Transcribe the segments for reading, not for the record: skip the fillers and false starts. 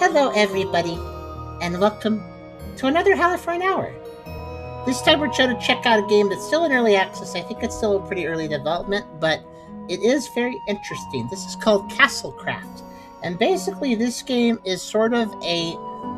Hello, everybody, and welcome to another Howler for an Hour. This time we're trying to check out a game that's still in early access. I think it's still in pretty early development, but it is very interesting. This is called Castlecraft, and basically this game is sort of a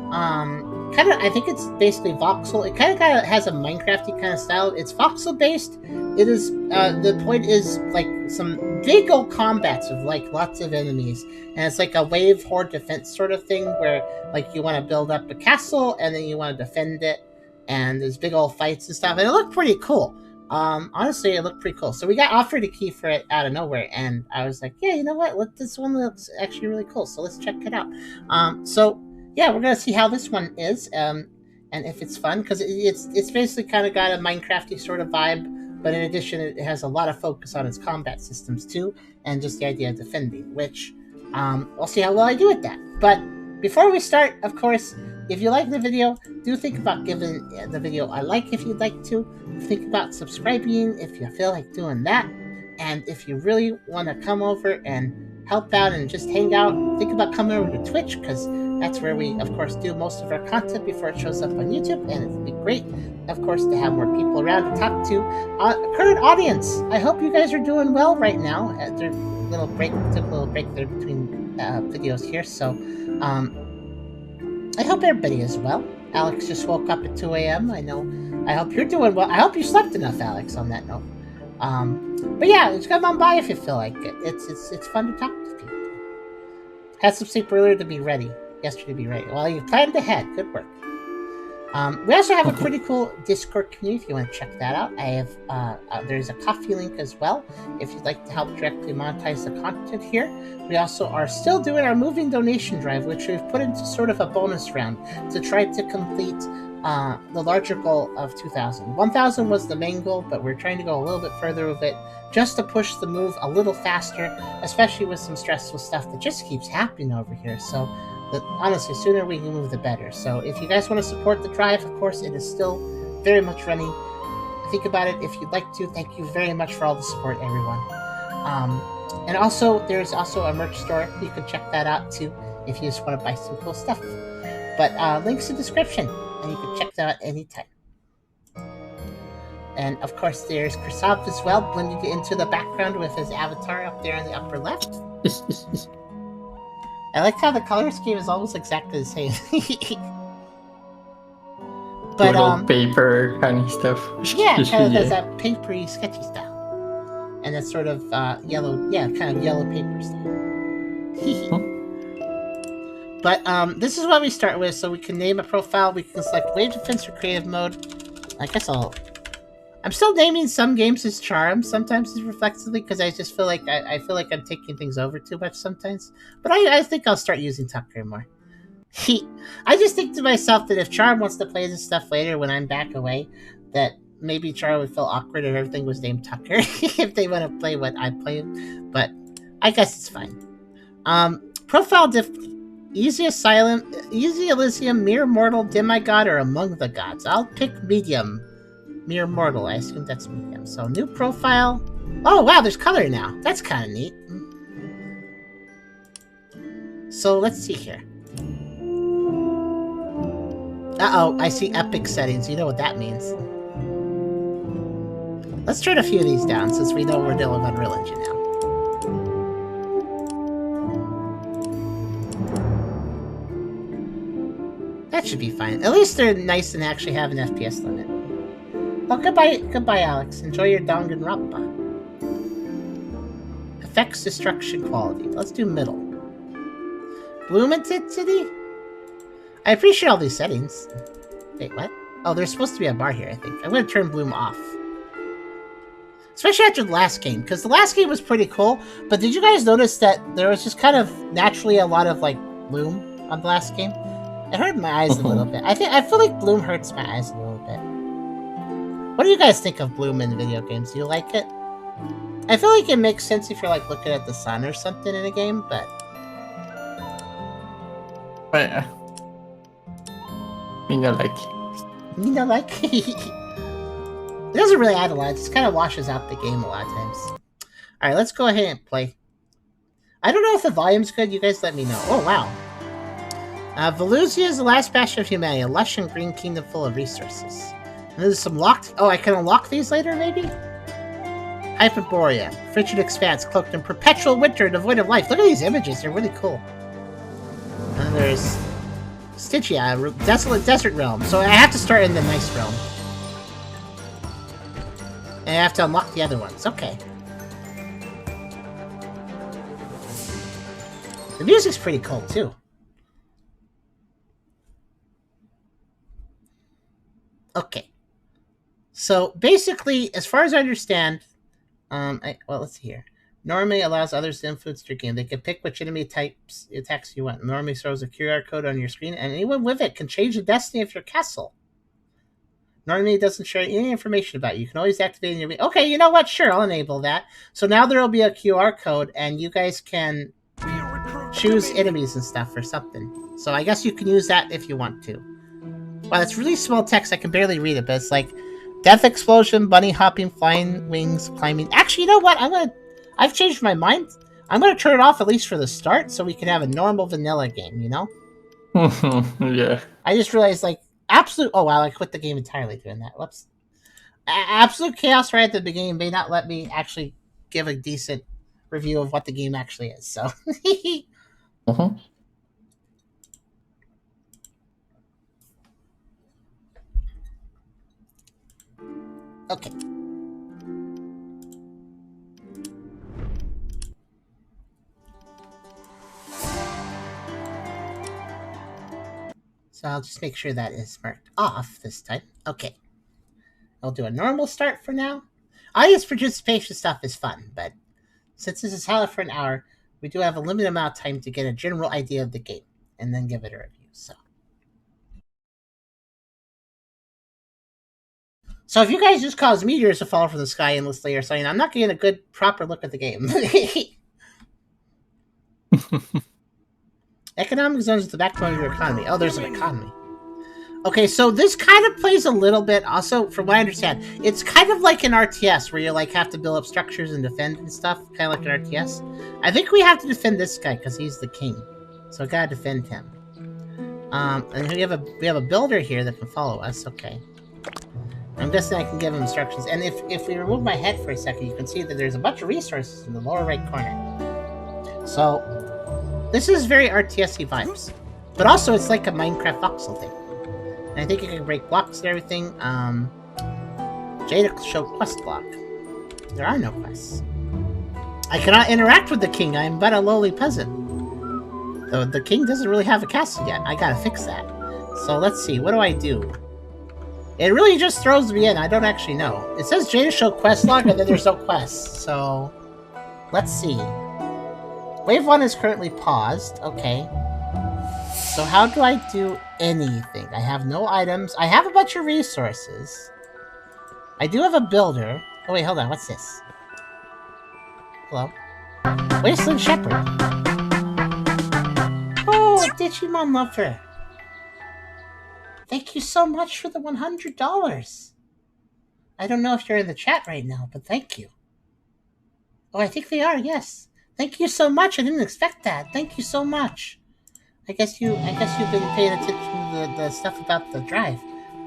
I think it's basically voxel. It kind of has a Minecrafty kind of style. It's voxel based. It is the point is like some big old combats of like lots of enemies, and it's like a wave horde defense sort of thing where like you want to build up a castle and then you want to defend it, and there's big old fights and stuff, and it looked pretty cool. Honestly, it looked pretty cool. So we got offered a key for it out of nowhere, and I was like, yeah, you know what? This one looks actually really cool, so let's check it out. Yeah, we're gonna see how this one is, and if it's fun, because it's basically kind of got a Minecrafty sort of vibe, but in addition, it has a lot of focus on its combat systems too, and just the idea of defending. Which we'll see how well I do at that. But before we start, of course, if you like the video, do think about giving the video a like if you'd like to. Think about subscribing if you feel like doing that, and if you really want to come over and help out and just hang out, think about coming over to Twitch, because that's where we, of course, do most of our content before it shows up on YouTube, and it'd be great, of course, to have more people around to talk to. Current audience, I hope you guys are doing well right now. Took a little break there between videos here, so I hope everybody is well. Alex just woke up at 2 a.m. I hope you're doing well. I hope you slept enough, Alex, on that note. But yeah, just come on by if you feel like it. It's fun to talk to people. Had some sleep earlier to be ready. Yesterday to be ready. Well, you planned ahead. Good work. We also have a pretty cool Discord community if you want to check that out. I have there's a coffee link as well if you'd like to help directly monetize the content here. We also are still doing our moving donation drive, which we've put into sort of a bonus round to try to complete the larger goal of 2,000. 1,000 was the main goal, but we're trying to go a little bit further with it just to push the move a little faster, especially with some stressful stuff that just keeps happening over here. So honestly, the sooner we can move, the better. So if you guys want to support the drive, of course, it is still very much running. Think about it if you'd like to. Thank you very much for all the support, everyone. And also, there's also a merch store. You can check that out, too, if you just want to buy some cool stuff. But links in the description, and you can check that out anytime. And, of course, there's Krisav as well, blended into the background with his avatar up there in the upper left. I like how the color scheme is almost exactly the same. But paper kind of stuff. Yeah, kind of has that papery, sketchy style, and that sort of yellow, kind of yellow paper style. But this is what we start with, so we can name a profile. We can select wave defense or creative mode. I guess I'm still naming some games as charm, sometimes as reflexively, because I just feel like I feel like I'm taking things over too much sometimes. But I think I'll start using Tucker more. I just think to myself that if Charm wants to play this stuff later when I'm back away, that maybe Charm would feel awkward if everything was named Tucker if they want to play what I'm playing. But I guess it's fine. Profile Easy Asylum, Easy Elysium, Mere Mortal, Demigod, or Among the Gods. I'll pick Medium. Mere Mortal, I assume that's medium. So, new profile. Oh, wow, there's color now. That's kind of neat. So, let's see here. Uh-oh, I see epic settings. You know what that means. Let's turn a few of these down, since we know we're dealing with Unreal Engine now. That should be fine. At least they're nice and actually have an FPS limit. Oh, goodbye, Alex. Enjoy your Danganronpa. Effects destruction quality. Let's do middle. Bloom intensity? I appreciate all these settings. Wait, what? Oh, there's supposed to be a bar here, I think. I'm going to turn bloom off. Especially after the last game, because the last game was pretty cool, but did you guys notice that there was just kind of naturally a lot of, like, bloom on the last game? It hurt my eyes a little bit. I feel like bloom hurts my eyes a little bit. What do you guys think of bloom in video games? Do you like it? I feel like it makes sense if you're like looking at the sun or something in a game, but me not like. It doesn't really add a lot. It just kind of washes out the game a lot of times. All right, let's go ahead and play. I don't know if the volume's good. You guys let me know. Oh wow. Valusia is the last bastion of humanity, a lush and green kingdom full of resources. And there's some locked... Oh, I can unlock these later, maybe? Hyperborea, frigid expanse, cloaked in perpetual winter, devoid of life. Look at these images, they're really cool. And there's Stygia, desolate desert realm. So I have to start in the nice realm. And I have to unlock the other ones. Okay. The music's pretty cool, too. Okay. So, basically, as far as I understand... well, let's see here. Normally allows others to influence your game. They can pick which enemy types attacks you want. Normally throws a QR code on your screen, and anyone with it can change the destiny of your castle. Normally it doesn't share any information about you. You can always activate your... Okay, you know what? Sure, I'll enable that. So now there will be a QR code, and you guys can choose enemies and stuff or something. So I guess you can use that if you want to. Wow, it's really small text. I can barely read it, but it's like... Death explosion, bunny hopping, flying wings, climbing... Actually, you know what? I've changed my mind. I'm gonna turn it off at least for the start, so we can have a normal vanilla game, you know? Yeah. I just realized, like, absolute... Oh, wow, I quit the game entirely doing that. Whoops. Absolute chaos right at the beginning may not let me actually give a decent review of what the game actually is, so... Okay. So I'll just make sure that is marked off this time. Okay. I'll do a normal start for now. Audience participation stuff is fun, but since this is Howler for an hour, we do have a limited amount of time to get a general idea of the game, and then give it a review, So if you guys just cause meteors to fall from the sky endlessly or something, I'm not getting a good, proper look at the game. Economic zones is the backbone of your economy. Oh, there's an economy. Okay, so this kind of plays a little bit, also, from what I understand, it's kind of like an RTS, where you, like, have to build up structures and defend and stuff, kind of like an RTS. I think we have to defend this guy, because he's the king. So I gotta defend him. And we have a builder here that can follow us, okay. I'm guessing I can give him instructions. And if we remove my head for a second, you can see that there's a bunch of resources in the lower right corner. So, this is very RTS-y vibes. But also, it's like a Minecraft voxel thing. And I think you can break blocks and everything. Jada show quest block. There are no quests. I cannot interact with the king. I am but a lowly peasant. Though the king doesn't really have a castle yet. I gotta fix that. So, let's see. What do I do? It really just throws me in. I don't actually know. It says Jada show quest log, and then there's no quests. So, let's see. Wave 1 is currently paused. Okay. So how do I do anything? I have no items. I have a bunch of resources. I do have a builder. Oh, wait, hold on. What's this? Hello? Wasteland Shepherd. Oh, Digimon Lover. Thank you so much for the $100. I don't know if you're in the chat right now, but thank you. Oh, I think they are, yes. Thank you so much. I didn't expect that. Thank you so much. I guess you've been paying attention to the stuff about the drive.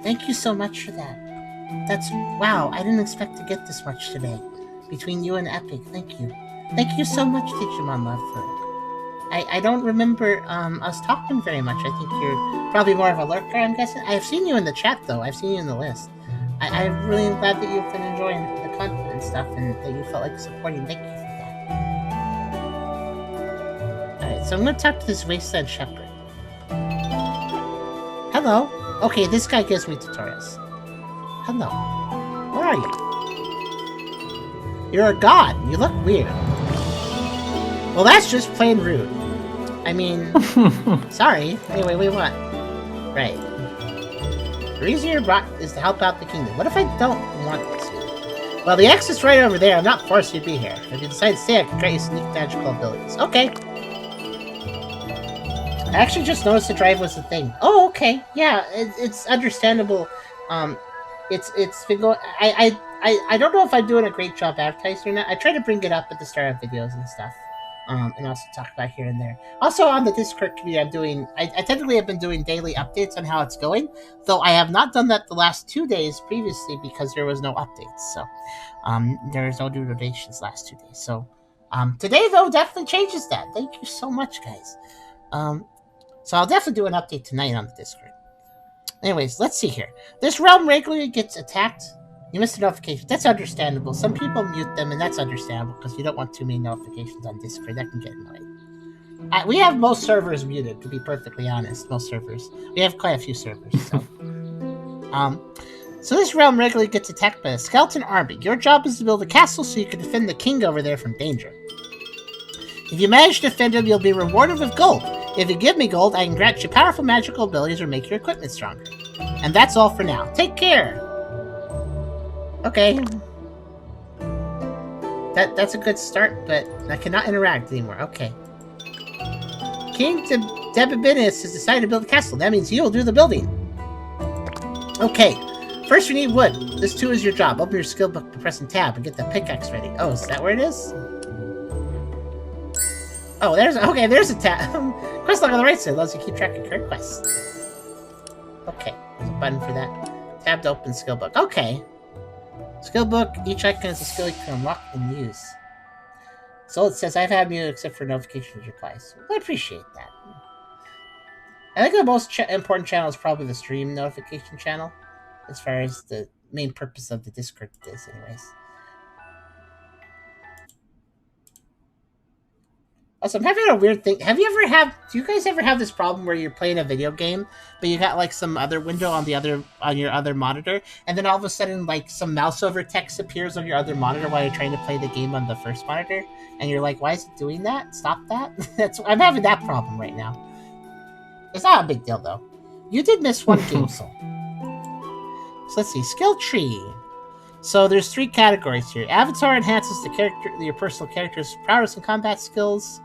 Thank you so much for that. Wow, I didn't expect to get this much today. Between you and Epic, thank you. Thank you so much, Digimon Love. I don't remember us talking very much. I think you're probably more of a lurker, I'm guessing. I have seen you in the chat, though. I've seen you in the list. I really am glad that you've been enjoying the content and stuff, and that you felt like supporting. Thank you for that. Alright, so I'm going to talk to this Wasteland Shepherd. Hello. Okay, this guy gives me tutorials. Hello. Where are you? You're a god. You look weird. Well, that's just plain rude. I mean, sorry. Anyway, we want. Right. The reason you're brought is to help out the kingdom. What if I don't want to? Well, the exit's right over there. I'm not forced you to be here. If you decide to stay, I can grant you sneak magical abilities. Okay. I actually just noticed the drive was a thing. Oh, okay. Yeah, it's understandable. It's been going. I don't know if I'm doing a great job advertising or not. I try to bring it up at the start of videos and stuff. and also talk about here and there. Also on the Discord community, I technically have been doing daily updates on how it's going, though I have not done that the last 2 days previously because there was no updates. So there's no new donations last 2 days. So today though definitely changes that. Thank you so much, guys. So I'll definitely do an update tonight on the Discord. Anyways, let's see here. This realm regularly gets attacked. You missed a notification. That's understandable. Some people mute them, and that's understandable because you don't want too many notifications on Discord. That can get annoying. We have most servers muted, to be perfectly honest. Most servers. We have quite a few servers. So this realm regularly gets attacked by a skeleton army. Your job is to build a castle so you can defend the king over there from danger. If you manage to defend him, you'll be rewarded with gold. If you give me gold, I can grant you powerful magical abilities or make your equipment stronger. And that's all for now. Take care! Okay. That's a good start, but I cannot interact anymore. Okay. King Debibinis has decided to build a castle. That means you'll do the building. Okay. First, we need wood. This too is your job. Open your skill book by pressing tab and get the pickaxe ready. Oh, is that where it is? Oh, there's a tab. Quest log on the right side allows you to keep track of current quests. Okay, there's a button for that. Tab to open skill book. Okay. Skill book, each icon is a skill you can unlock and use. So it says, I've had mute except for notifications replies. Well, I appreciate that. I think the most important channel is probably the stream notification channel, as far as the main purpose of the Discord is, anyways. Also, I'm having a weird thing. Do you guys ever have this problem where you're playing a video game, but you got like some other window on your other monitor, and then all of a sudden like some mouse over text appears on your other monitor while you're trying to play the game on the first monitor, and you're like, why is it doing that? Stop that. I'm having that problem right now. It's not a big deal though. You did miss one game soul. So let's see, skill tree. So there's 3 categories here. Avatar enhances your personal character's prowess and combat skills.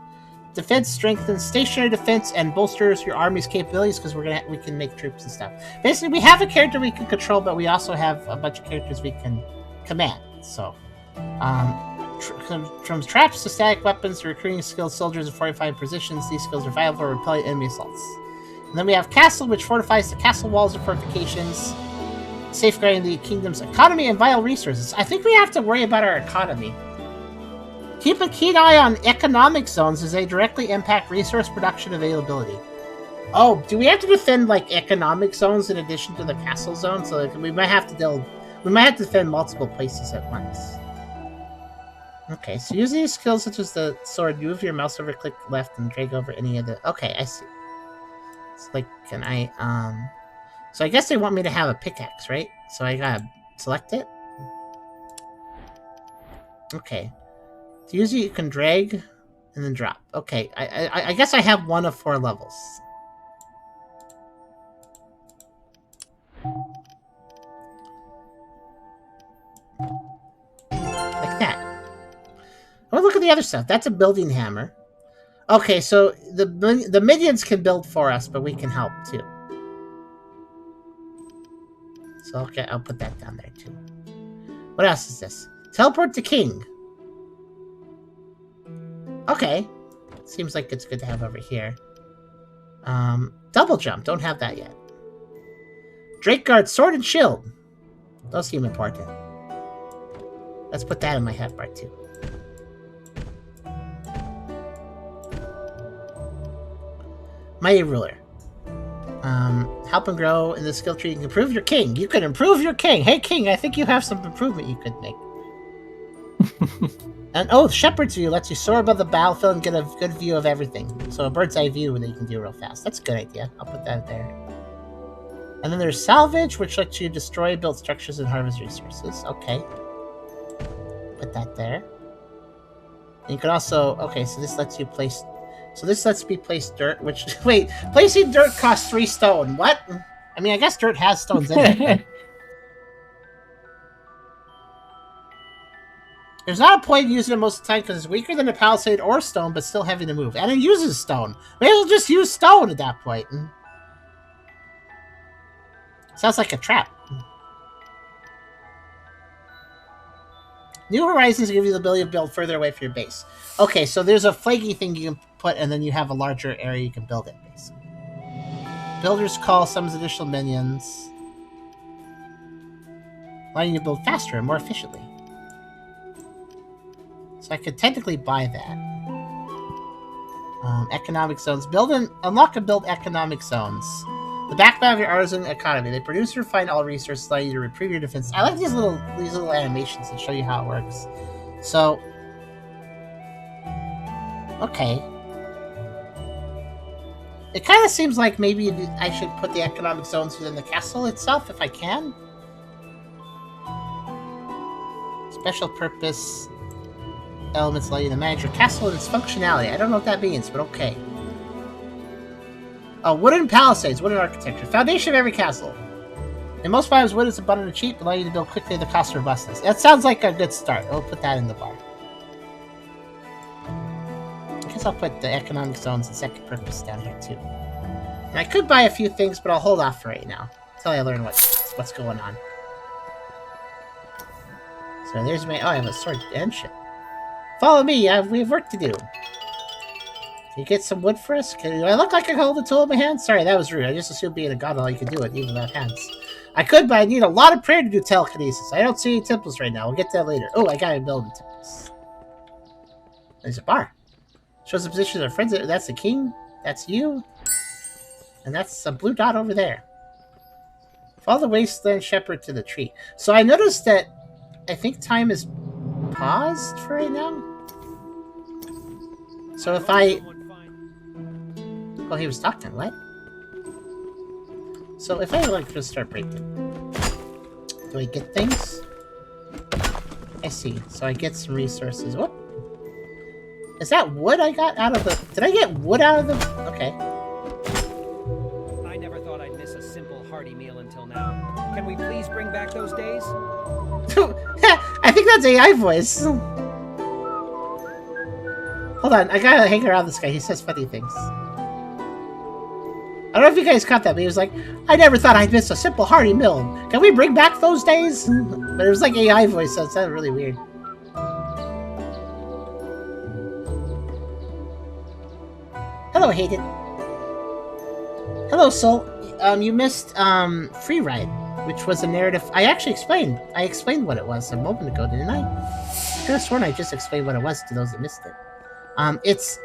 Defense strengthens stationary defense and bolsters your army's capabilities because we can make troops and stuff. Basically, we have a character we can control, but we also have a bunch of characters we can command. So, from traps to static weapons to recruiting skilled soldiers in fortified positions, these skills are vital for repelling enemy assaults. And then we have castle, which fortifies the castle walls and fortifications, safeguarding the kingdom's economy and vital resources. I think we have to worry about our economy. Keep a keen eye on economic zones as they directly impact resource production availability. Oh, do we have to defend like economic zones in addition to the castle zone? So like, we might have to defend multiple places at once. Okay, so using these skills such as the sword, you move your mouse over, click left, and drag over any of the. Okay, I see. It's like, can I So I guess they want me to have a pickaxe, right? So I gotta select it. Okay. To use it, you can drag and then drop. Okay, I guess I have 1 of 4 levels. Like that. Oh, look at the other stuff. That's a building hammer. Okay, so the minions can build for us, but we can help too. So okay, I'll put that down there too. What else is this? Teleport to king. Okay. Seems like it's good to have over here. Double jump. Don't have that yet. Drake guard, sword, and shield. Those seem important. Let's put that in my hotbar too. Mighty ruler. Help and grow in the skill tree. You can improve your king. You can improve your king. Hey king, I think you have some improvement you could make. And shepherd's view lets you soar above the battlefield and get a good view of everything. So a bird's eye view that you can do real fast. That's a good idea. I'll put that there. And then there's salvage, which lets you destroy built structures and harvest resources. Okay. Put that there. And you can also so this lets you place me place dirt, which wait, placing dirt costs 3 stone. What? I mean, I guess dirt has stones in it. But... There's not a point in using it most of the time because it's weaker than a palisade or stone, but still heavy to move. And it uses stone. Maybe we'll just use stone at that point. Sounds like a trap. New horizons give you the ability to build further away from your base. Okay, so there's a flaggy thing you can put, and then you have a larger area you can build it, basically. Builder's Call summons additional minions, allowing you to build faster and more efficiently. So I could technically buy that. Economic zones. Unlock and build economic zones. The backbone of your artisan economy. They produce and refine all resources, allowing you to reprieve your defense. I like these little animations that show you how it works. So, okay. It kind of seems like maybe I should put the economic zones within the castle itself, if I can. Special purpose elements allow you to manage your castle and its functionality. I don't know what that means, but okay. Wooden palisades, wooden architecture. Foundation of every castle. In most biomes, wood is abundant and cheap, allowing you to build quickly at the cost of robustness. That sounds like a good start. I'll put that in the bar. I guess I'll put the economic zones and second purpose down here too. And I could buy a few things, but I'll hold off for right now until I learn what's going on. So there's my... Oh, I have a sword and shit. Follow me, we have work to do. Can you get some wood for us? Do I look like I can hold a tool in my hand? Sorry, that was rude. I just assumed being a god all you could do it, even without hands. I could, but I need a lot of prayer to do telekinesis. I don't see any temples right now. We'll get to that later. Oh, I gotta build temples. There's a bar. Shows the position of our friends. That's the king. That's you. And that's a blue dot over there. Follow the wasteland shepherd to the tree. So I noticed that I think time is paused for right now. So if I... Oh, he was talking. What? So if I like just start breaking, do I get things? I see. So I get some resources. What? Is that wood I got out of the... Did I get wood out of the... Okay. I never thought I'd miss a simple hearty meal until now. Can we please bring back those days? I think that's AI voice. Hold on, I gotta hang around this guy. He says funny things. I don't know if you guys caught that, but he was like, I never thought I'd miss a simple hearty meal. Can we bring back those days? But it was like AI voice, so it sounded really weird. Hello, Hayden. Hello, Soul. You missed Free Ride, which was a narrative. I actually explained. I explained what it was a moment ago, didn't I? I could have sworn I just explained what it was to those that missed it. It's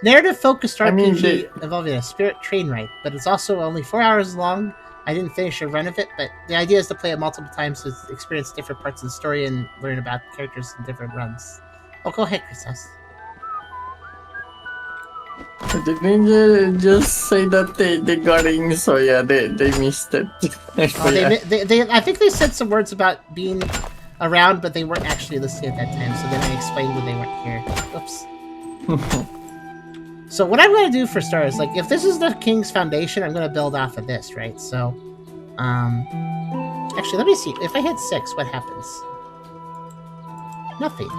narrative-focused RPG involving a spirit train ride, but it's also only 4 hours long. I didn't finish a run of it, but the idea is to play it multiple times to experience different parts of the story and learn about characters in different runs. Oh, go ahead, Christos. Didn't you just say that they got in, so yeah, they missed it. They I think they said some words about being around, but they weren't actually listening at that time, so then I explained when they weren't here. Oops. So what I'm going to do for starters, like, if this is the King's Foundation, I'm going to build off of this, right? So, actually, let me see. If I hit 6, what happens? Nothing.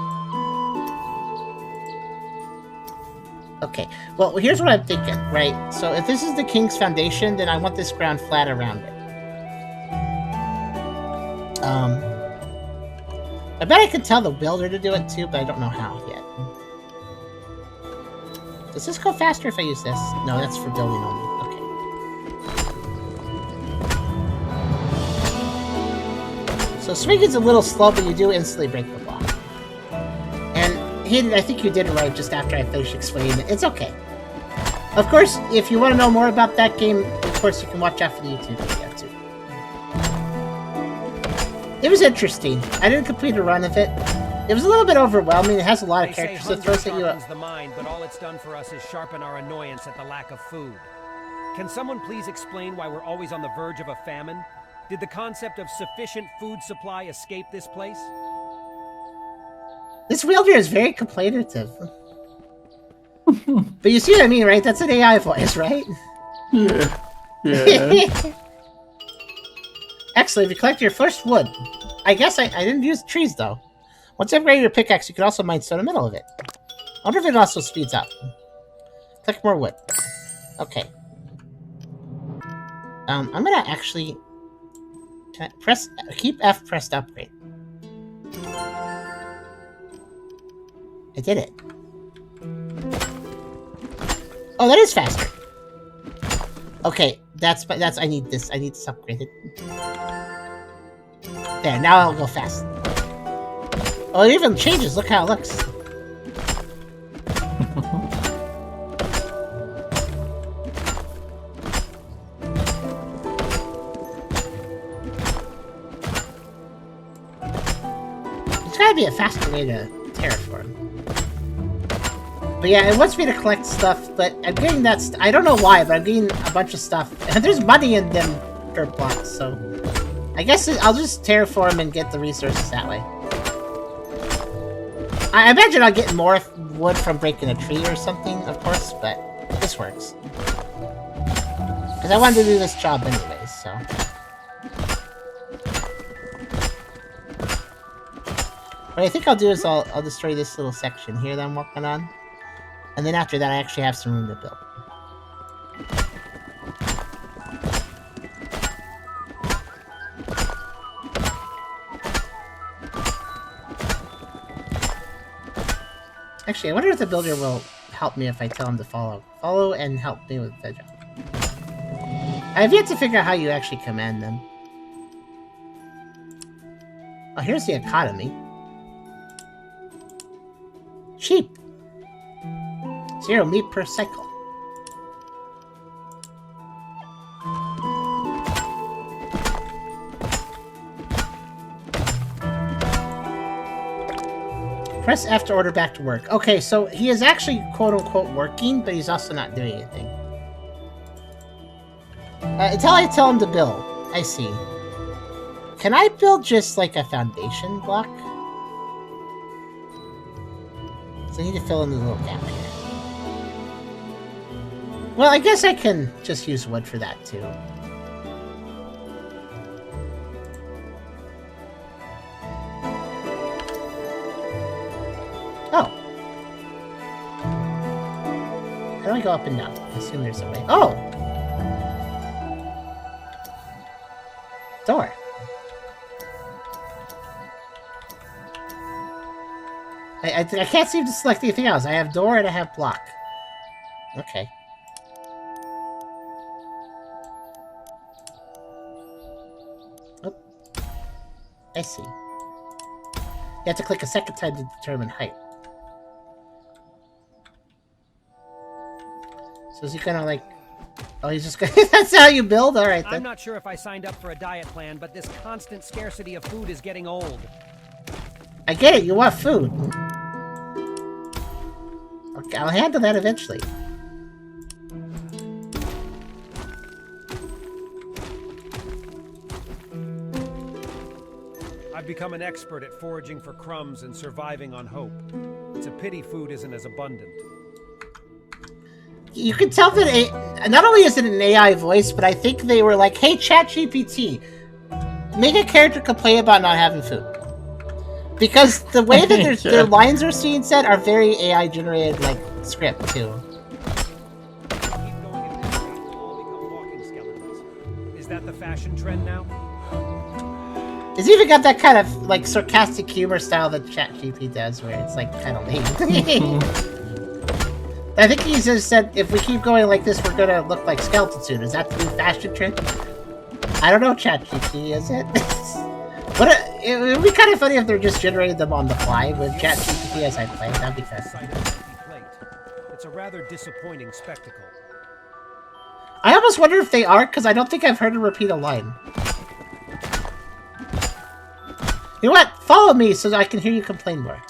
Okay, well, here's what I'm thinking, right? So if this is the King's Foundation, then I want this ground flat around it. I bet I could tell the builder to do it too, but I don't know how yet. Does this go faster if I use this? No, that's for building only. Okay. So swinging's a little slow, but you do instantly break the block. And Hayden, I think you did it right just after I finished explaining it. It's okay. Of course, if you want to know more about that game, of course you can watch out for the YouTube video too. It was interesting. I didn't complete a run of it. It was a little bit overwhelming. It has a lot of characters that throws at you. The mind, but all it's done for us is sharpen our annoyance at the lack of food. Can someone please explain why we're always on the verge of a famine? Did the concept of sufficient food supply escape this place? This wielder is very complainative. But you see what I mean, right? That's an AI voice, right? Yeah. Yeah. Excellent. If you collect your first wood. I guess I didn't use trees, though. Once you upgrade your pickaxe, you can also mine stone in the middle of it. I wonder if it also speeds up. Collect more wood. Okay. I'm gonna actually... Keep F pressed to upgrade. I did it. Oh, that is faster. Okay, that's I need this upgraded. There, now I'll go fast. Oh, it even changes. Look how it looks. There's gotta be a faster way to terraform. But yeah, it wants me to collect stuff, but I'm getting that I don't know why, but I'm getting a bunch of stuff. And there's money in them dirt blocks, so... I guess I'll just terraform and get the resources that way. I imagine I'll get more wood from breaking a tree or something, of course, but this works. Because I wanted to do this job anyways, so... What I think I'll do is I'll destroy this little section here that I'm working on. And then after that, I actually have some room to build. Actually, I wonder if the builder will help me if I tell him to follow. Follow and help me with the job. I have yet to figure out how you actually command them. Oh, here's the economy. Sheep. 0 meat per cycle. Press F to order back to work. Okay, so he is actually quote-unquote working, but he's also not doing anything. Until I tell him to build. I see. Can I build just like a foundation block? So I need to fill in the little gap here. Well, I guess I can just use wood for that, too. Oh. How do I go up and down? I assume there's a way. Oh! Door. I can't seem to select anything else. I have door and I have block. Okay. Oh. I see. You have to click a second time to determine height. So is he gonna like... Oh, he's just gonna... That's how you build? Alright then. I'm not sure if I signed up for a diet plan, but this constant scarcity of food is getting old. I get it, you want food. Okay, I'll handle that eventually. I've become an expert at foraging for crumbs and surviving on hope. It's a pity food isn't as abundant. You can tell that not only is it an AI voice, but I think they were like, hey, ChatGPT, make a character complain about not having food. Because the way that their lines are being said are very AI-generated, like, script, too. Keep going at this rate, we'll all become walking skeletons. Is that the fashion trend now? It's even got that kind of, like, sarcastic humor style that ChatGPT does, where it's, like, kind of lame. I think he just said, if we keep going like this, we're gonna look like skeletons soon. Is that the new fashion trend? I don't know, ChatGPT, is it? It would be kind of funny if they're just generating them on the fly with ChatGPT as I play. That'd be fun. It's a rather disappointing spectacle. I almost wonder if they are, because I don't think I've heard him repeat a line. You know what? Follow me so that I can hear you complain more.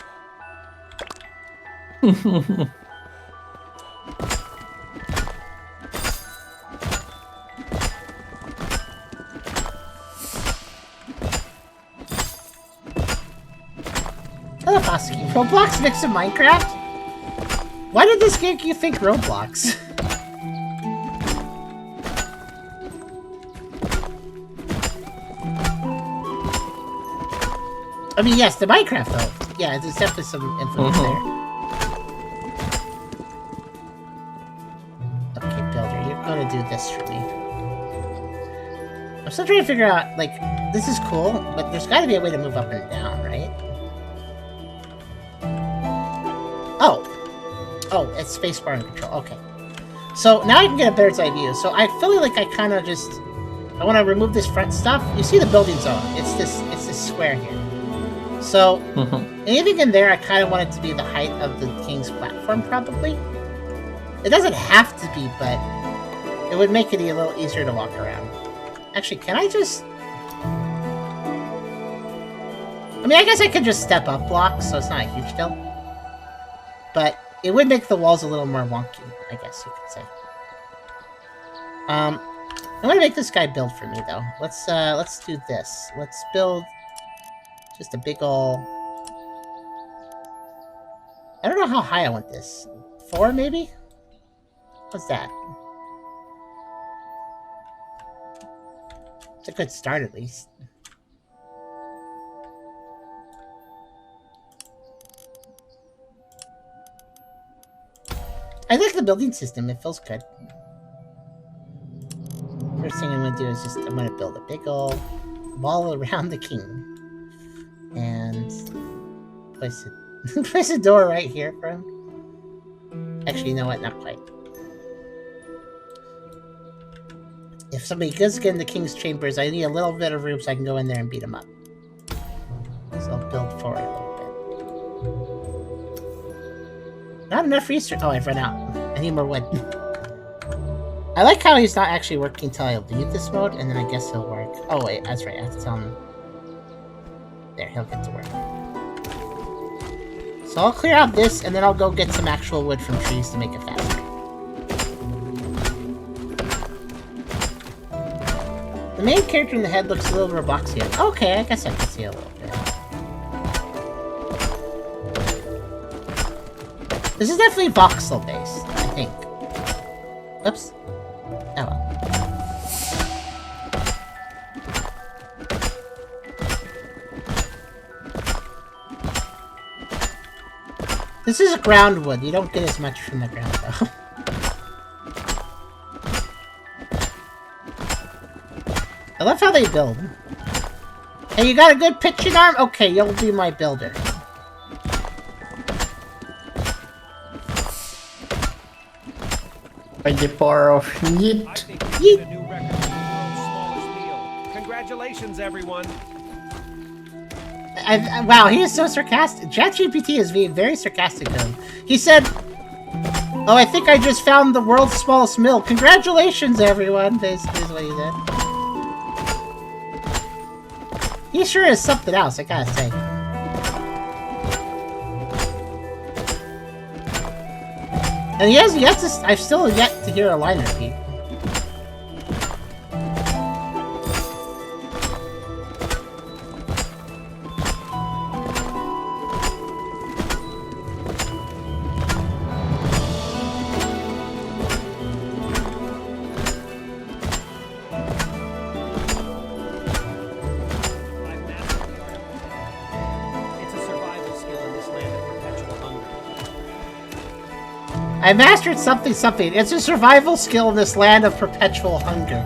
Roblox mixed with Minecraft? Why did this make you think Roblox? I mean, yes, the Minecraft though. Yeah, there's definitely some influence there. Okay, builder, you're gonna do this for me. I'm still trying to figure out, like, this is cool, but there's gotta be a way to move up and down, right? Oh, it's spacebar and control. Okay. So now I can get a bird's eye view. So I feel like I kind of just... I want to remove this front stuff. You see the building zone. It's this square here. So anything in there, I kind of want it to be the height of the king's platform, probably. It doesn't have to be, but it would make it a little easier to walk around. Actually, can I just... I mean, I guess I could just step up blocks, so it's not a huge deal. But it would make the walls a little more wonky, I guess you could say. I'm gonna make this guy build for me, though. Let's do this. Let's build just a big ol'... I don't know how high I want this. 4, maybe? What's that? It's a good start, at least. I like the building system. It feels good. First thing I'm going to do is I'm going to build a big old wall around the king. And place a door right here for him. Actually, you know what? Not quite. If somebody does get in the king's chambers, I need a little bit of room so I can go in there and beat him up. So I'll build forward a little bit. Not enough research. Oh, I've run out. I need more wood. I like how he's not actually working until I leave this mode, and then I guess he'll work. Oh, wait, that's right. I have to tell him. There, he'll get to work. So I'll clear out this, and then I'll go get some actual wood from trees to make it faster. The main character in the head looks a little Robloxian. Okay, I guess I can see a little bit. This is definitely voxel-based, I think. Oops. Oh well. This is ground wood. You don't get as much from the ground, though. I love how they build. Hey, you got a good pitching arm? Okay, you'll be my builder. By the power of yeet. I think we set a new record for the world's smallest meal. Congratulations, everyone. Wow, he is so sarcastic. ChatGPT is being very sarcastic to him. He said, "Oh, I think I just found the world's smallest mill. Congratulations, everyone." Basically, is what he said. He sure is something else, I gotta say. And he has yet to. I've still yet to hear a line repeat. I mastered something. It's a survival skill in this land of perpetual hunger.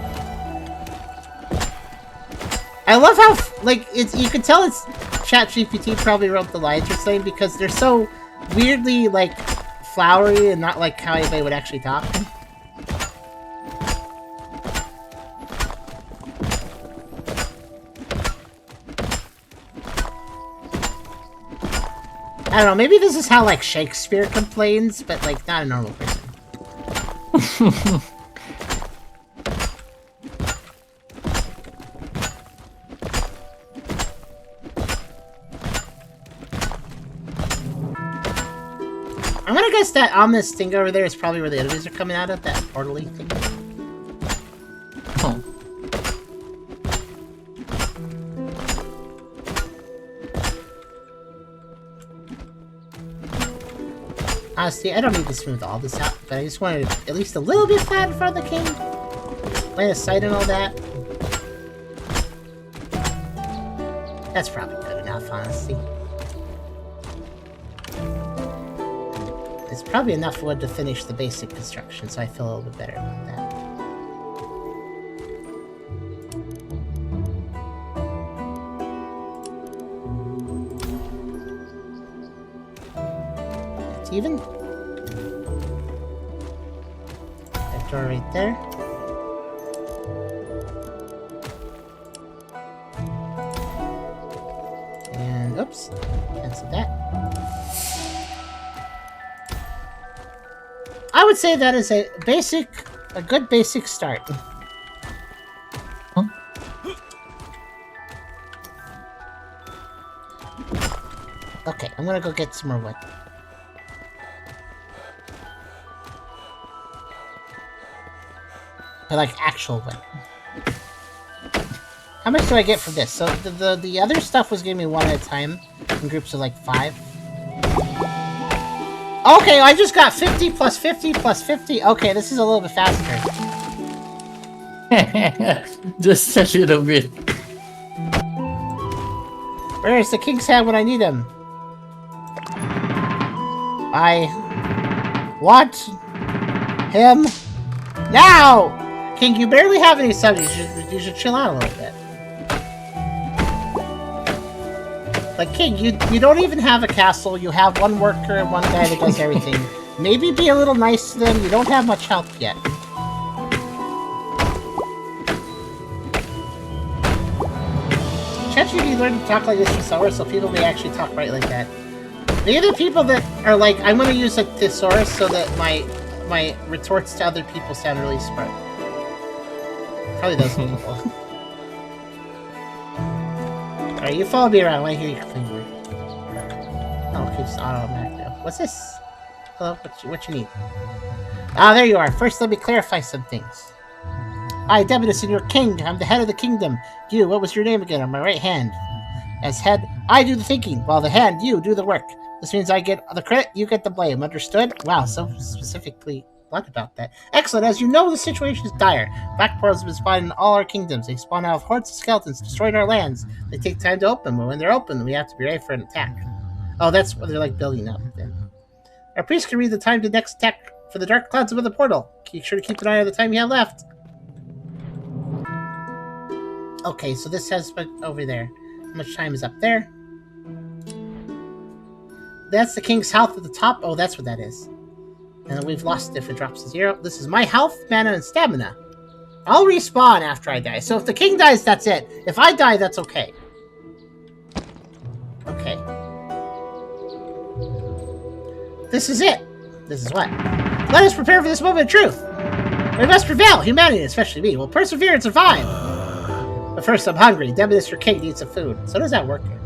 I love how, like, you can tell it's ChatGPT probably wrote the lines or something because they're so weirdly, like, flowery and not like how anybody would actually talk. I don't know, maybe this is how, like, Shakespeare complains, but, like, not a normal person. I'm gonna guess that on this thing over there is probably where the enemies are coming out of, that portal-y thing. Oh. Honestly, I don't need to smooth all this out, but I just wanted it at least a little bit flat in front of the king. Line of sight and all that. That's probably good enough, honestly. It's probably enough wood to finish the basic construction, so I feel a little bit better about that. It's even? store right there. And oops, cancel that. I would say that is a good basic start. Huh? Okay, I'm gonna go get some more wood. But like actual wood. How much do I get from this? So the other stuff was giving me one at a time in groups of like 5. Okay, I just got 50 plus 50 plus 50. Okay, this is a little bit faster. Just a little bit. Where is the king's head when I need him? I want him now! King, you barely have any subjects. You should chill out a little bit. Like, King, you don't even have a castle. You have one worker and one guy that does everything. Maybe be a little nice to them. You don't have much help yet. ChatGPT learned to talk like this for Thesaurus, so people may actually talk right like that. Maybe the people that are like, I'm going to use a thesaurus so that my retorts to other people sound really smart. Probably does look cool. Alright, you follow me around. I want to hear your clean word. Oh, okay, just automatic. What's this? Hello, what you need? Ah, there you are. First, let me clarify some things. I, Debitus, and your king. I'm the head of the kingdom. You, what was your name again? On my right hand. As head, I do the thinking, while the hand, you do the work. This means I get the credit, you get the blame. Understood? Wow, so specifically blunt about that. Excellent. As you know, the situation is dire. Black pearls have been spotted in all our kingdoms. They spawn out of hordes of skeletons, destroying our lands. They take time to open, but when they're open, we have to be ready for an attack. Oh, that's what they're like building up then. Our priest can read the time to next attack for the dark clouds above the portal. Be sure to keep an eye on the time you have left. Okay, so this has over there. How much time is up there? That's the king's health at the top. Oh, that's what that is. And we've lost it if it drops to 0. This is my health, mana, and stamina. I'll respawn after I die. So if the king dies, that's it. If I die, that's okay. Okay. This is it. This is what? Let us prepare for this moment of truth. We must prevail. Humanity, especially me, will persevere and survive. But first, I'm hungry. Debitus, your king, needs some food. So does that work here.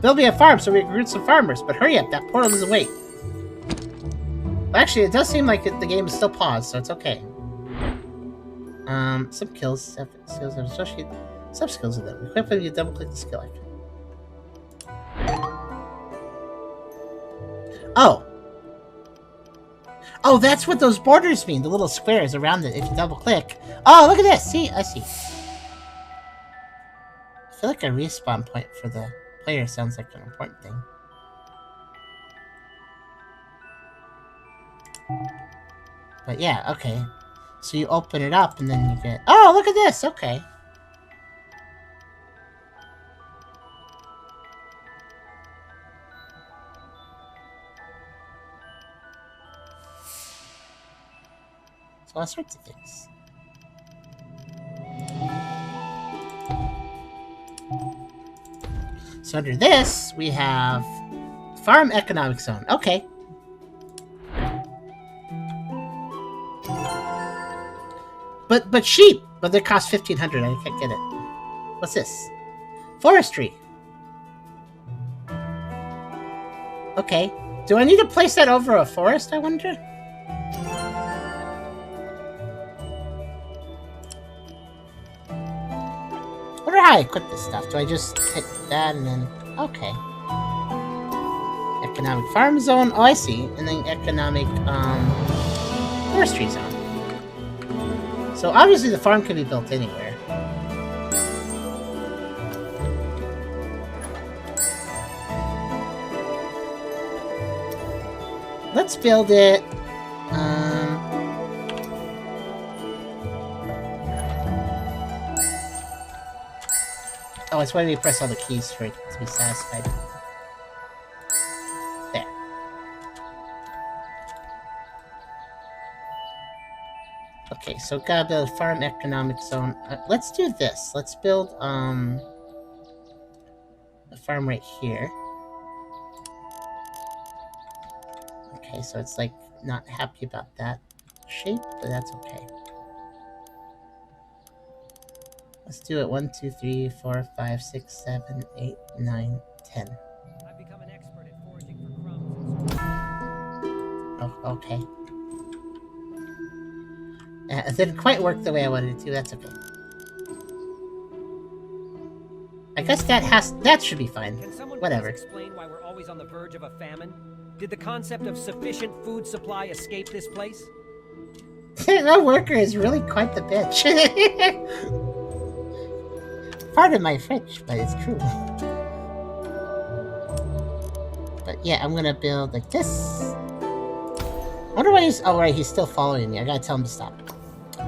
Build me a farm so we can recruit some farmers. But hurry up. That portal doesn't wait. Actually, it does seem like the game is still paused, so it's okay. Some skills, especially some skills of them. Equip them, you double click the skill icon. Oh. Oh, that's what those borders mean, the little squares around it if you double click. Oh, look at this. See, I see. I feel like a respawn point for the player sounds like an important thing. But yeah, okay. So you open it up and then you get... Oh, look at this! Okay. So all sorts of things. So under this, we have... Farm Economic Zone. Okay. But sheep! But they cost 1,500, I can't get it. What's this? Forestry. Okay. Do I need to place that over a forest, I wonder? I wonder how I equip this stuff. Do I just hit that and then... Okay. Economic Farm Zone. Oh, I see. And then Economic, Forestry Zone. So obviously the farm can be built anywhere. Let's build it. Oh, it's why we press all the keys for it to be satisfied. There. Okay, so gotta build a farm economic zone. Let's do this. Let's build a farm right here. Okay, so it's like not happy about that shape, but that's okay. Let's do it. 1, 2, 3, 4, 5, 6, 7, 8, 9, 10. I've become an expert at foraging for crumbs and Oh, okay. It didn't quite work the way I wanted it to. That's okay. I guess that should be fine. Can someone Whatever. please explain why we're always on the verge of a famine? Did the concept of sufficient food supply escape this place? That worker is really quite the bitch. Pardon my French, but it's true. But yeah, I'm gonna build like this. I wonder why he's... Oh, right, he's still following me. I gotta tell him to stop.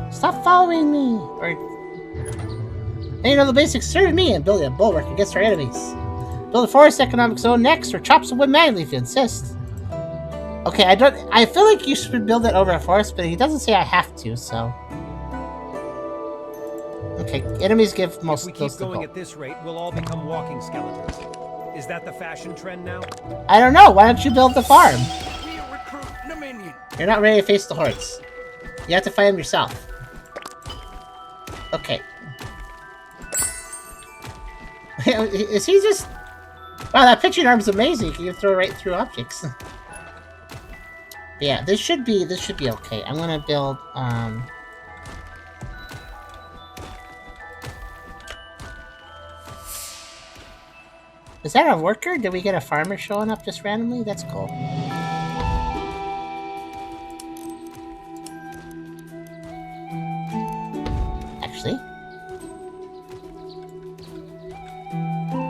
Stop following me! Or... And you know the basics serve me and building a bulwark against our enemies. Build a forest economic zone next, or chop some wood manually if you insist. Okay, I feel like you should build it over a forest, but he doesn't say I have to, so... Okay, enemies give most If we keep going at this rate, we'll all become walking skeletons. Is that the fashion trend now? I don't know, why don't you build the farm? We are recruiting a minion. You're not ready to face the hordes. You have to fight them yourself. Okay. Is he just... Wow, that pitching arm is amazing. You can throw right through objects. Yeah, this should be okay. I'm gonna build, Is that a worker? Did we get a farmer showing up just randomly? That's cool. Actually,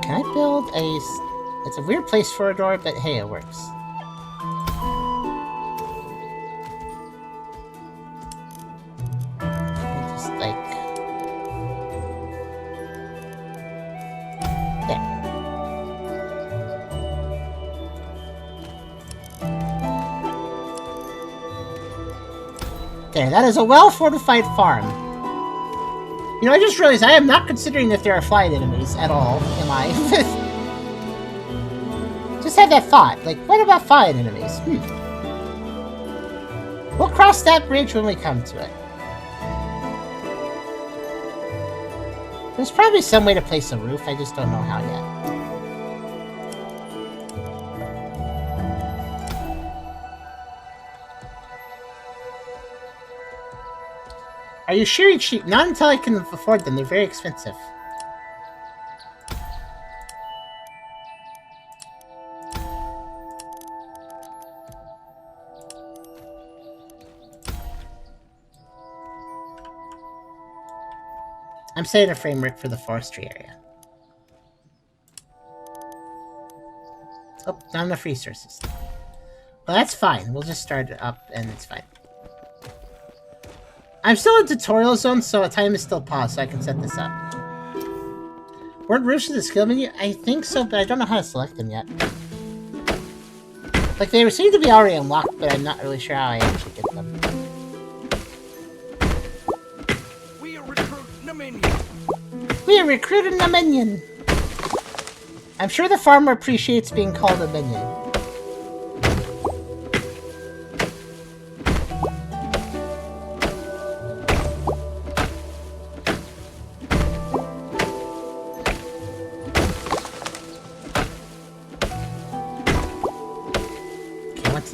can I build a... It's a weird place for a door, but hey, it works. Just like... There. There, that is a well-fortified farm. You know, I just realized I am not considering if there are flying enemies at all, am I? Just had that thought, like, what about flying enemies? We'll cross that bridge when we come to it. There's probably some way to place a roof, I just don't know how yet. Are you shearing sheep? Not until I can afford them. They're very expensive. I'm setting a framework for the forestry area. Oh, not enough resources. Well, that's fine. We'll just start it up and it's fine. I'm still in tutorial zone, so time is still paused, so I can set this up. Weren't roofs in the skill menu? I think so, but I don't know how to select them yet. Like, they seem to be already unlocked, but I'm not really sure how I actually get them. We are recruiting a minion. We are recruiting a minion! I'm sure the farmer appreciates being called a minion.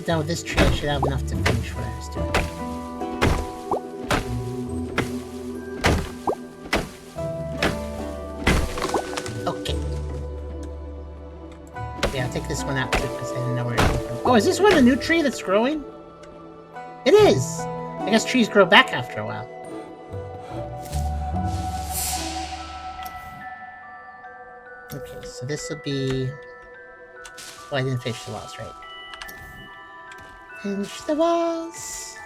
Done with this tree, I should have enough to finish what I was doing. Okay. Yeah, I'll take this one out too, because I didn't know where it came from. Oh, is this one a new tree that's growing? It is! I guess trees grow back after a while. Okay, so this will be... Oh, I didn't finish the walls, right? Finish the walls.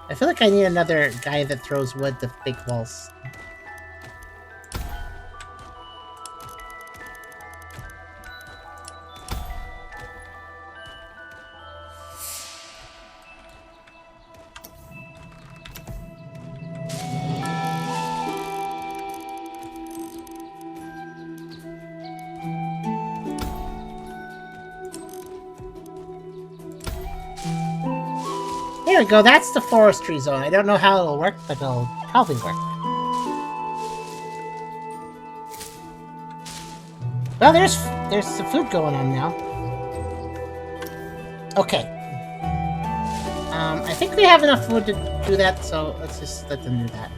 I feel like I need another guy that throws wood to big walls. we go. That's the forestry zone. I don't know how it'll work, but it'll probably work. Well, there's some food going on now. Okay. I think we have enough food to do that, so let's just let them do that.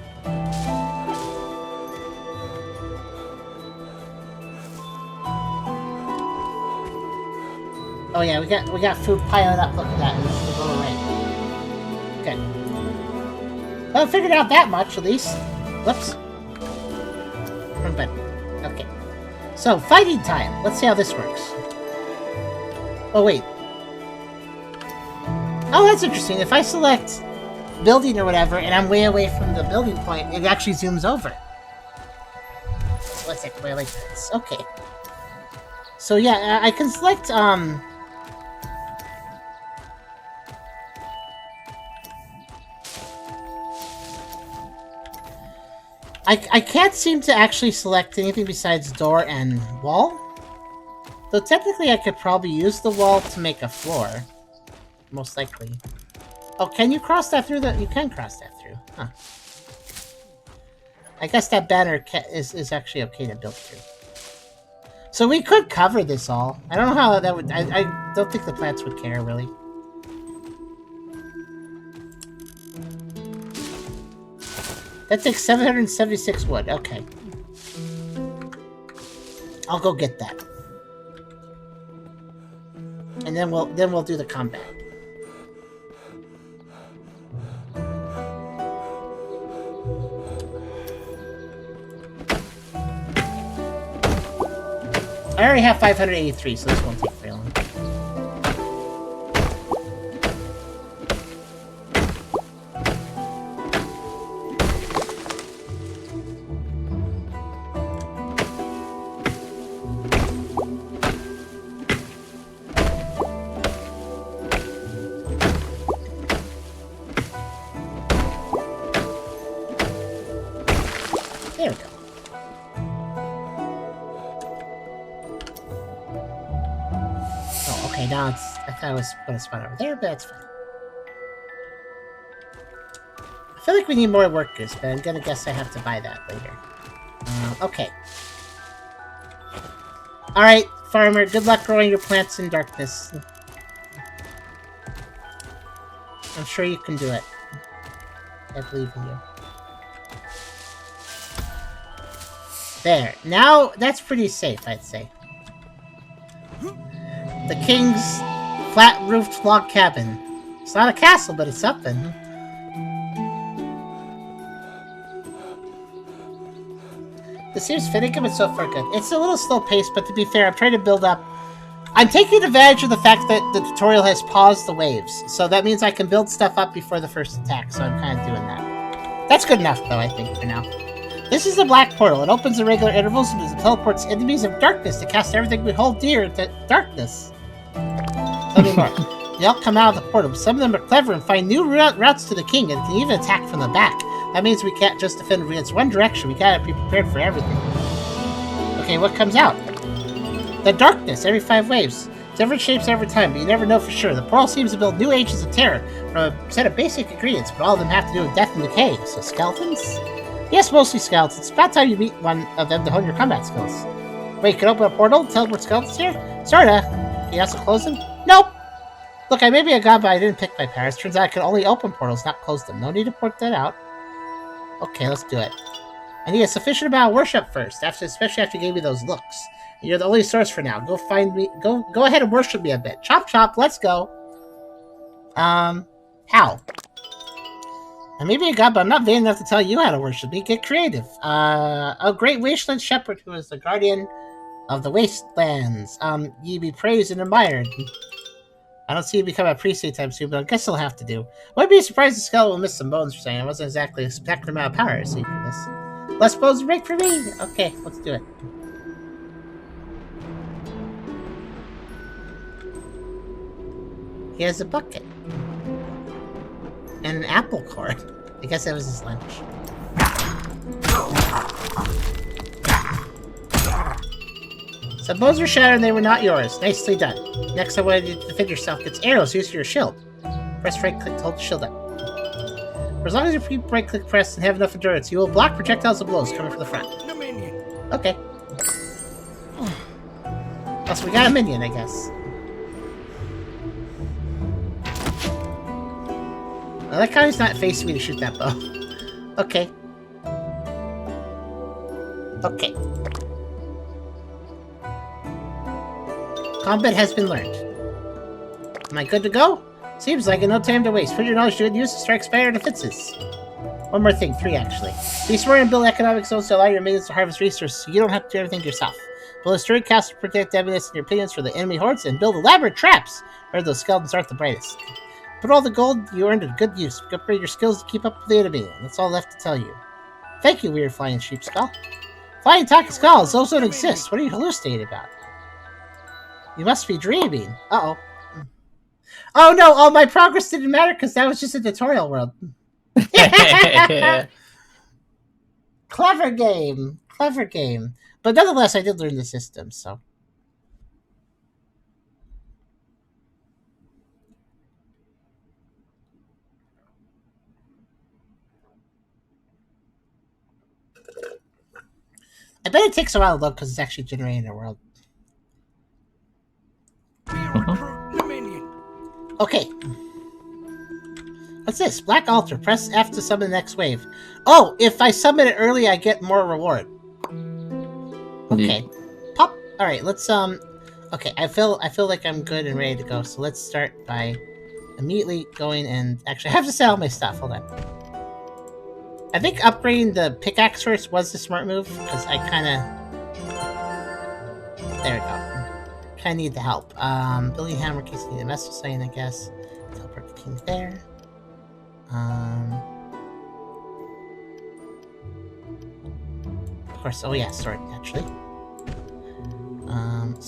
Oh yeah, we got food piling up. Look at that. It's the lower right. Okay. Well, I figured out that much at least. Whoops. Wrong button. Okay. So fighting time. Let's see how this works. Oh wait. Oh, that's interesting. If I select building or whatever, and I'm way away from the building point, it actually zooms over. So let's like this. Okay. So yeah, I can select I can't seem to actually select anything besides door and wall. Though technically I could probably use the wall to make a floor. Most likely. Oh, can you cross that through? You can cross that through. Huh. I guess that banner is actually okay to build through. So we could cover this all. I don't know how that would... I don't think the plants would care, really. That takes 776 wood. Okay. I'll go get that. And then we'll do the combat. I already have 583, so this won't take very long. There we go. Oh, okay, now it's... I thought I was going to spawn over there, but that's fine. I feel like we need more workers, but I'm gonna guess I have to buy that later. Okay. Alright, farmer, good luck growing your plants in darkness. I'm sure you can do it. I believe in you. There. Now, that's pretty safe, I'd say. The king's flat-roofed log cabin. It's not a castle, but it's something. This seems fitting, but so far good. It's a little slow paced, but to be fair, I'm trying to build up. I'm taking advantage of the fact that the tutorial has paused the waves, so that means I can build stuff up before the first attack, so I'm kind of doing that. That's good enough, though, I think, for now. This is a black portal. It opens at regular intervals and it teleports enemies of darkness to cast everything we hold dear into darkness. Tell me more. They all come out of the portal. Some of them are clever and find new routes to the king and can even attack from the back. That means we can't just defend against one direction. We gotta be prepared for everything. Okay, what comes out? The darkness, every 5 waves. Different shapes every time, but you never know for sure. The portal seems to build new agents of terror from a set of basic ingredients, but all of them have to do with death and decay. So skeletons? Yes, mostly skeletons. It's about time you meet one of them to hone your combat skills. Wait, you can open a portal, teleport skeletons here? Sorta. Can you also close them? Nope. Look, I may be a god, but I didn't pick my powers. Turns out I can only open portals, not close them. No need to point that out. Okay, let's do it. I need a sufficient amount of worship first, especially after you gave me those looks. You're the only source for now. Go find me. Go ahead and worship me a bit. Chop chop. Let's go. How? I may be a god, but I'm not vain enough to tell you how to worship me. Get creative. A great wasteland shepherd who is the guardian of the wastelands. Ye be praised and admired. I don't see you become a priest anytime soon, but I guess I'll have to do. Wouldn't be surprised the skeleton will miss some bones for saying. I wasn't exactly a spectacular amount of power to see for this. Less bones to break for me? Okay, let's do it. He has a bucket. And an apple core. I guess that was his lunch. Some bones were shattered and they were not yours. Nicely done. Next, I wanted you to defend yourself against arrows used for your shield. Press right click to hold the shield up. For as long as you keep right click pressed and have enough endurance, you will block projectiles and blows coming from the front. The minion. Okay. Also, we got a minion, I guess. I like how he's not facing me to shoot that bow. Okay. Okay. Combat has been learned. Am I good to go? Seems like no time to waste. Put your knowledge to good use to strike spire defenses. One more thing, 3 actually. Be smart and build economic zones to allow your minions to harvest resources so you don't have to do everything yourself. Build a sturdy castle to protect enemies and your pinions for the enemy hordes, and build elaborate traps where those skeletons aren't the brightest. Put all the gold you earned to good use. Upgrade your skills to keep up with the enemy, and that's all left to tell you. Thank you, weird flying sheep skull. Flying talking skulls also don't exist. What are you hallucinating about? You must be dreaming. Uh-oh. Oh no, all my progress didn't matter because that was just a tutorial world. Clever game. Clever game. But nonetheless, I did learn the system, so. I bet it takes a while to load because it's actually generating a world. Be a recruit. The minion. Okay. What's this? Black altar. Press F to summon the next wave. Oh, if I summon it early, I get more reward. Okay. Yeah. Pop. All right. Let's Okay. I feel like I'm good and ready to go. So let's start by immediately going and actually I have to sell my stuff. Hold on. I think upgrading the pickaxe first was the smart move because I kind of. There we go. Kind of need the help. Building hammer case need a message saying I guess. Teleport the king there. Of course, oh yeah, sword, naturally.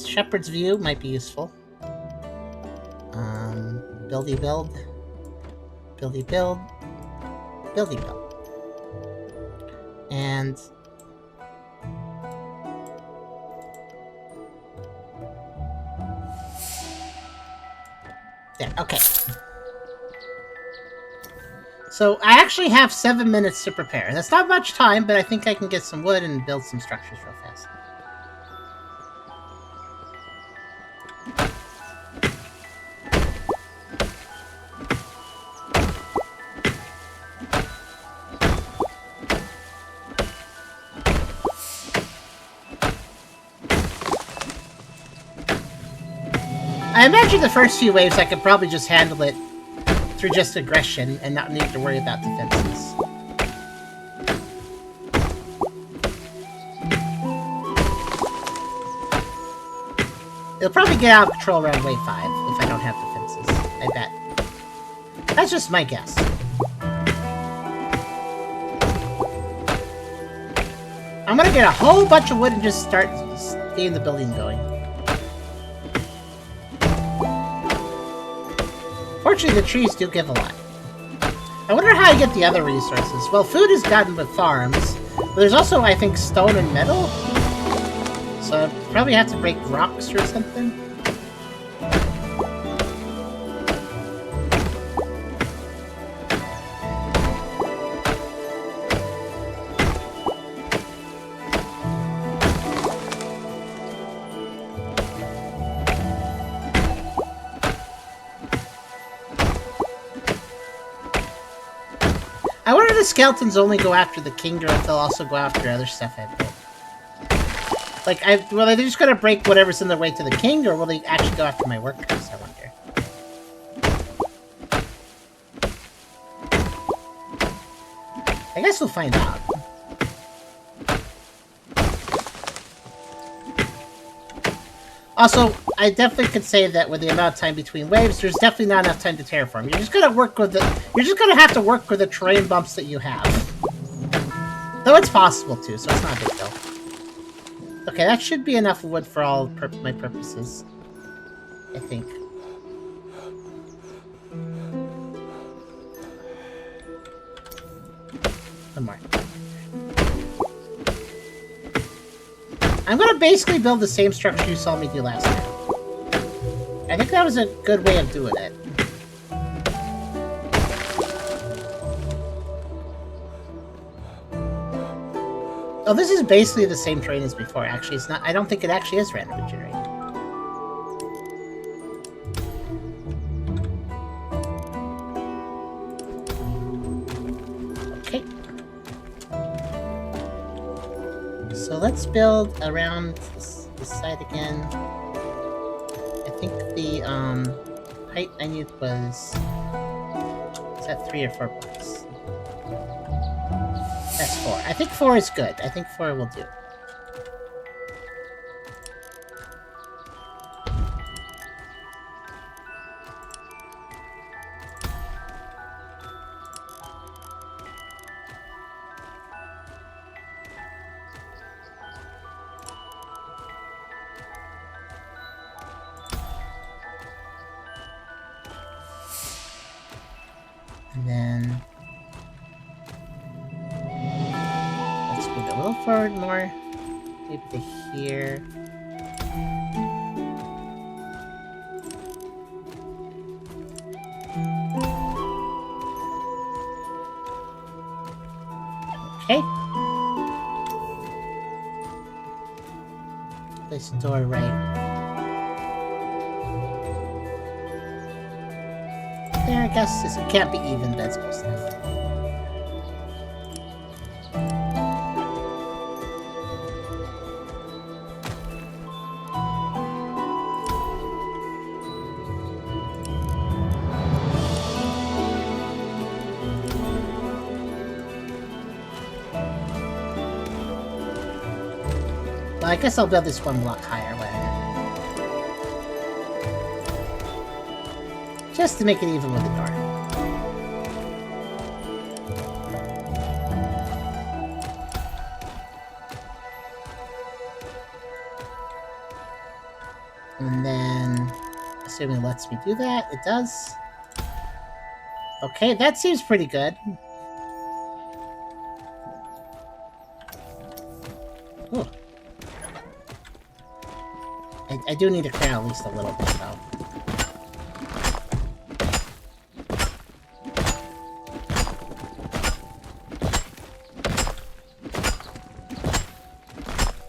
Shepherd's View might be useful. Buildy build. Buildy build. Buildy build. And... there, okay. So, I actually have 7 minutes to prepare. That's not much time, but I think I can get some wood and build some structures real fast. I imagine the first few waves I could probably just handle it through just aggression and not need to worry about defenses. It'll probably get out of control around wave 5 if I don't have defenses. I bet. That's just my guess. I'm gonna get a whole bunch of wood and just start getting the building going. Fortunately, the trees do give a lot. I wonder how I get the other resources. Well, food is gotten with farms, but there's also, I think, stone and metal. So I probably have to break rocks or something. I wonder if the skeletons only go after the king or if they'll also go after other stuff I built. Like, will they just gonna break whatever's in their way to the king, or will they actually go after my workers, I wonder. I guess we'll find out. Also, I definitely could say that with the amount of time between waves, there's definitely not enough time to terraform. You're just gonna have to work with the terrain bumps that you have. Though it's possible too, so it's not a big deal. Okay, that should be enough wood for all my purposes. I think. One more. I'm gonna basically build the same structure you saw me do last time. I think that was a good way of doing it. Oh, this is basically the same terrain as before. Actually, it's not. I don't think it actually is randomly generated. Okay. So let's build around this side again. I think the height I need was that 3 or 4 blocks. That's 4. I think 4 is good. I think 4 will do. And then let's move it a little forward more. Maybe to here. Okay. Place the door right there. I guess it can't be even, but it's close enough. Well, I guess I'll build this 1 block higher, whatever. Just to make it even with the door. And then, assuming it lets me do that, it does. Okay, that seems pretty good. Ooh. I do need to clear out at least a little bit, though.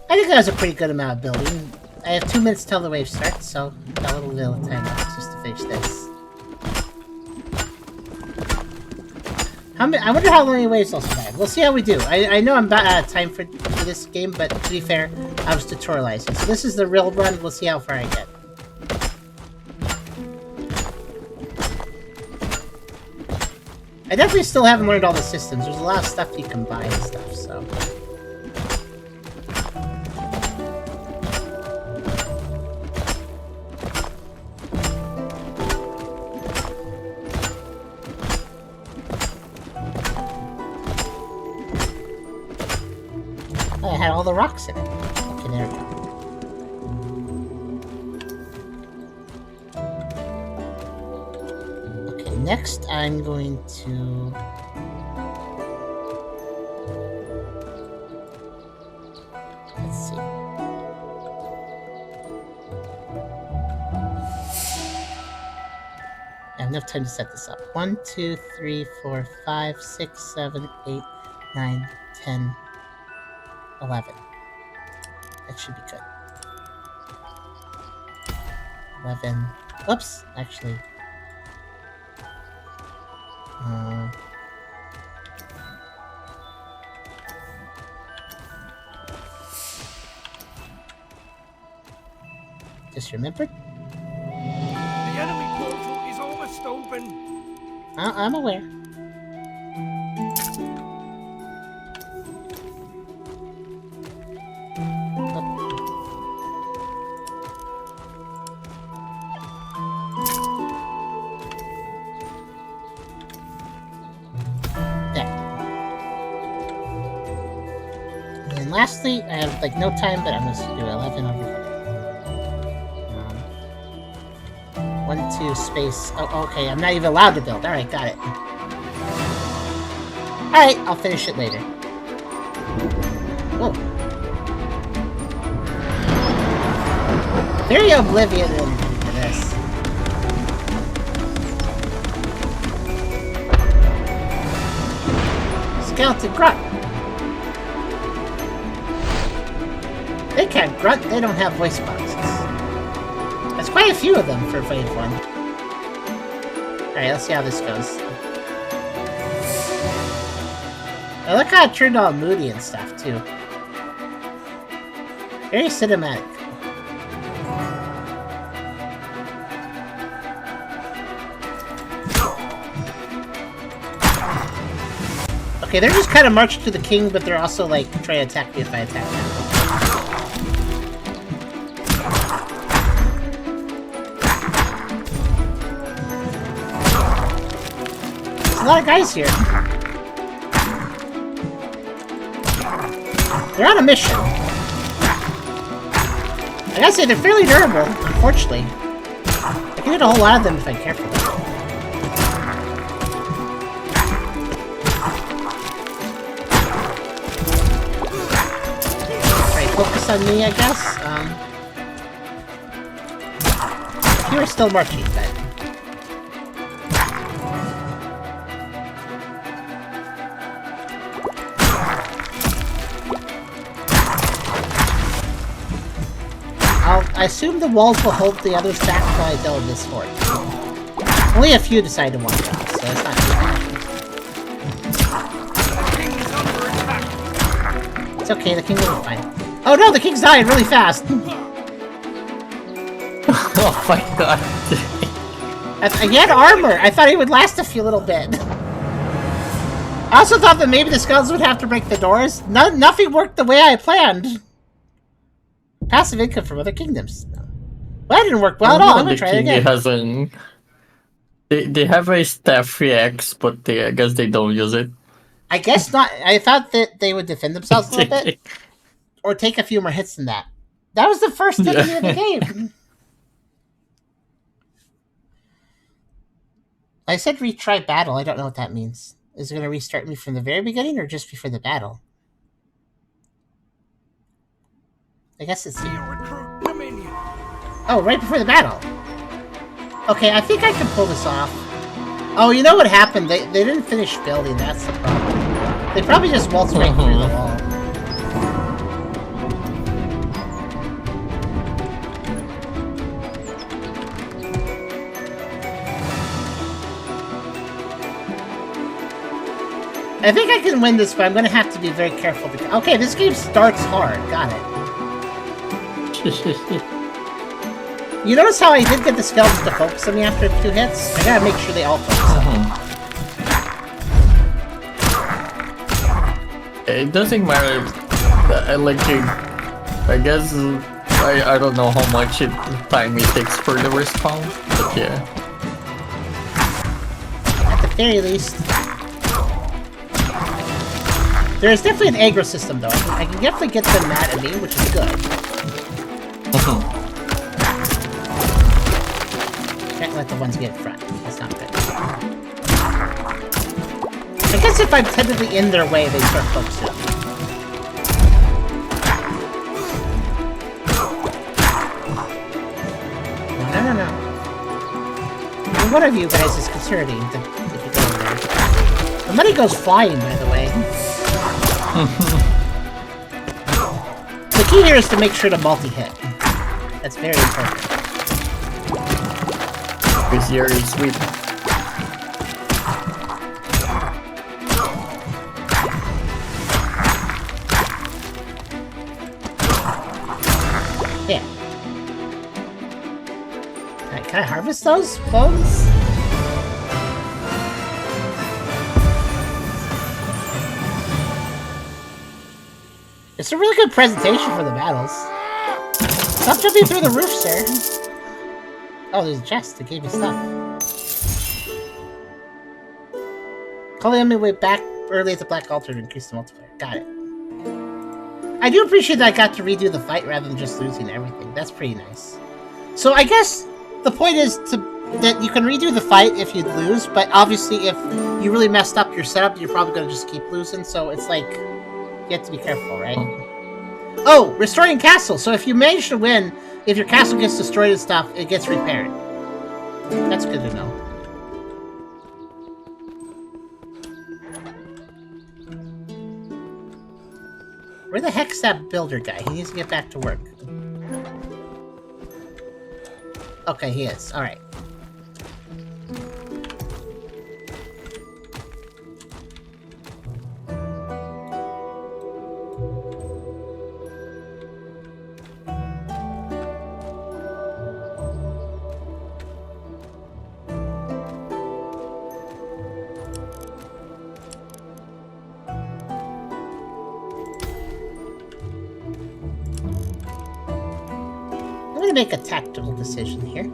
I think that was a pretty good amount of building. I have 2 minutes till the wave starts, so got a little bit of time left just to finish this. I wonder how long the waves will survive. We'll see how we do. I know I'm about out of time for this game, but to be fair, I was tutorializing. So this is the real run. We'll see how far I get. I definitely still haven't learned all the systems. There's a lot of stuff you can buy and stuff, so... Oh, it had all the rocks in it. Okay, there we go. Okay, next I'm going to... Let's see. I have enough time to set this up. 1, 2, 3, 4, 5, 6, 7, 8, 9, 10, 11. That should be good. 11. Oops, actually. Just remembered? The enemy portal is almost open. I'm aware. Lastly, I have like no time, but I'm going to do 11 over here. 1, 2, space. Oh, okay, I'm not even allowed to build. Alright, got it. Alright, I'll finish it later. Whoa. Very oblivious to this. Skeleton grunt. They can't grunt, they don't have voice boxes. There's quite a few of them for Phase 1. Alright, let's see how this goes. I like how it turned all moody and stuff, too. Very cinematic. Okay, they're just kind of marching to the king, but they're also, like, trying to attack me if I attack them. There's a lot of guys here. They're on a mission. I gotta say, they're fairly durable, unfortunately. I can hit a whole lot of them if I'm careful. Alright, focus on me, I guess. You are still marching, but... I assume the walls will hold the others back while I build this fort. Only a few decide to want to, so it's not too bad. It's okay, the king will be fine. Oh no, the king's dying really fast! Oh my god. He had armor! I thought he would last a few little bit. I also thought that maybe the skeletons would have to break the doors. Nothing worked the way I planned. Passive income from other kingdoms. No. Well, that didn't work well at all. I'm gonna try it again. Hasn't... They have a staff reacts, but I guess they don't use it. I guess not. I thought that they would defend themselves a little bit. Or take a few more hits than that. That was the first enemy of the game. I said retry battle. I don't know what that means. Is it going to restart me from the very beginning or just before the battle? I guess it's... Oh, right before the battle. Okay, I think I can pull this off. Oh, you know what happened? They didn't finish building. That's the problem. They probably just waltzed right through the wall. I think I can win this, but I'm going to have to be very careful. Okay, this game starts hard. Got it. You notice how I did get the skeletons to focus on me after 2 hits? I gotta make sure they all focus on me. It doesn't matter. I guess I don't know how much time it takes for the respawn, but yeah. At the very least. There is definitely an aggro system, though. I can definitely get them mad at me, which is good. Can't let the ones get in front. That's not good. I guess if I'm technically in their way, they start focusing on me. No. And one of you guys is concerning if you go in there. The money goes flying, by the way. The key here is to make sure to multi-hit. That's very important. This year is sweet. Yeah. Alright, can I harvest those bones? It's a really good presentation for the battles. Stop jumping through the roof, sir. Oh, there's a chest that gave me stuff. Call the enemy way back early at the black altar to increase the multiplier. Got it. I do appreciate that I got to redo the fight rather than just losing everything. That's pretty nice. So I guess the point is that you can redo the fight if you lose, but obviously if you really messed up your setup, you're probably going to just keep losing, so it's like, you have to be careful, right? Oh, restoring castle. So if you manage to win, if your castle gets destroyed and stuff, it gets repaired. That's good to know. Where the heck's that builder guy? He needs to get back to work. Okay, he is. Alright. I'm gonna make a tactical decision here.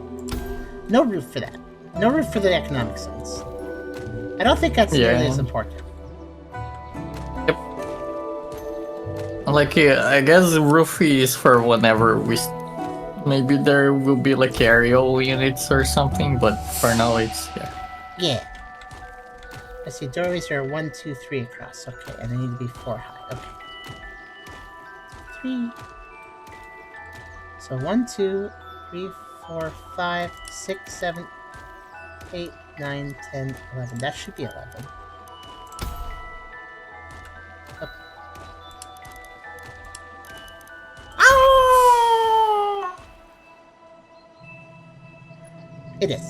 No roof for that. No roof for the economic zones. I don't think that's nearly as important. Yep. Like, I guess the roof is for whenever we... Maybe there will be like aerial units or something, but for now it's... Yeah. I see doorways are 1, 2, 3 across. Okay, and they need to be 4 high. Okay. 3. So 1, 2, 3, 4, 5, 6, 7, 8, 9, 10, 11. That should be 11. Okay. Ah! It is.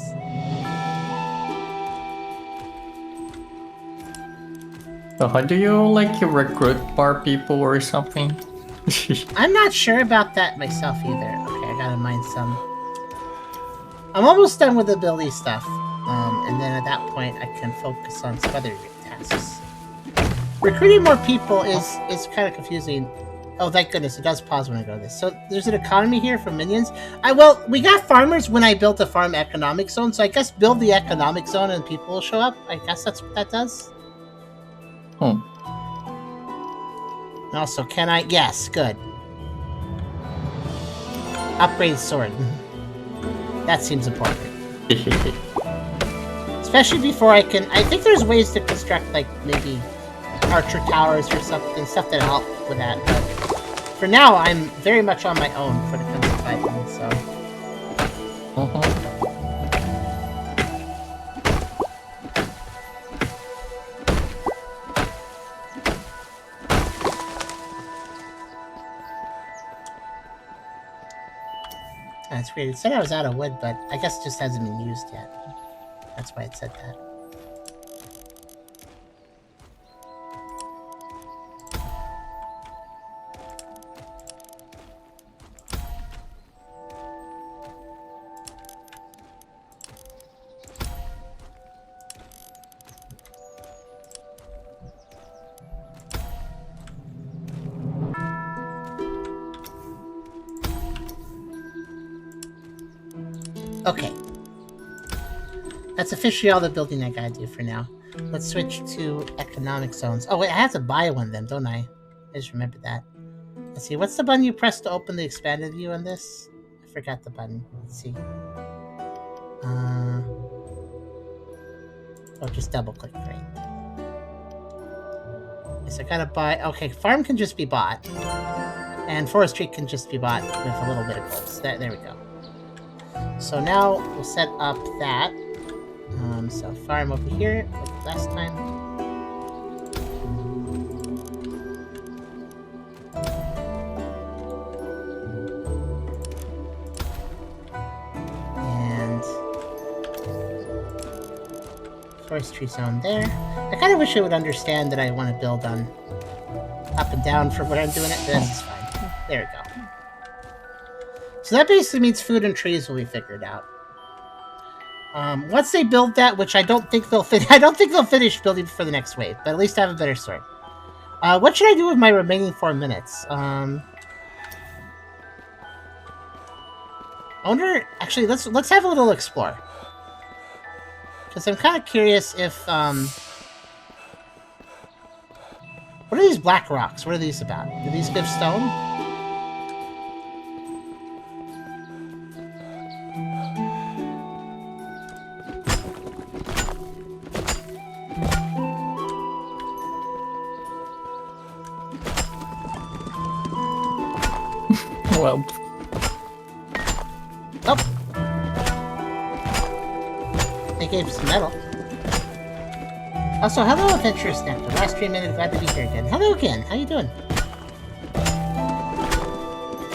So how do you like recruit more people or something? I'm not sure about that myself either. Okay, I gotta mine some. I'm almost done with the ability stuff. And then at that point I can focus on some other tasks. Recruiting more people is kind of confusing. Oh, thank goodness, it does pause when I go to this. So there's an economy here for minions. Well, we got farmers when I built a farm economic zone, so I guess build the economic zone and people will show up. I guess that's what that does. Hmm. And also, can I? Yes, good. Upgrade sword. That seems important. Especially before I can... I think there's ways to construct, like, maybe archer towers or something, stuff that help with that, but for now, I'm very much on my own when it comes to fighting, so... That's weird. It said I was out of wood, but I guess it just hasn't been used yet. That's why it said that. Okay. That's officially all the building I gotta do for now. Let's switch to economic zones. Oh wait, I have to buy one then, don't I? I just remembered that. Let's see, what's the button you press to open the expanded view on this? I forgot the button. Let's see. Oh, just double click, right? Yes, I gotta buy... Okay, farm can just be bought. And forestry can just be bought with a little bit of gold. So there we go. So now we'll set up that. So farm over here, like last time. And forestry zone there. I kind of wish it would understand that I want to build on up and down for what I'm doing it, but this is fine. There we go. So that basically means food and trees will be figured out. Once they build that, which I don't think they'll finish building for the next wave, but at least I have a better sword. What should I do with my remaining 4 minutes? I wonder. Actually, let's have a little explore, because I'm kind of curious if what are these black rocks? What are these about? Do these give stone? Well. Oh. They gave some metal. Also, hello, Adventurous Nectar. Last 3 minutes, glad to be here again. Hello again. How you doing?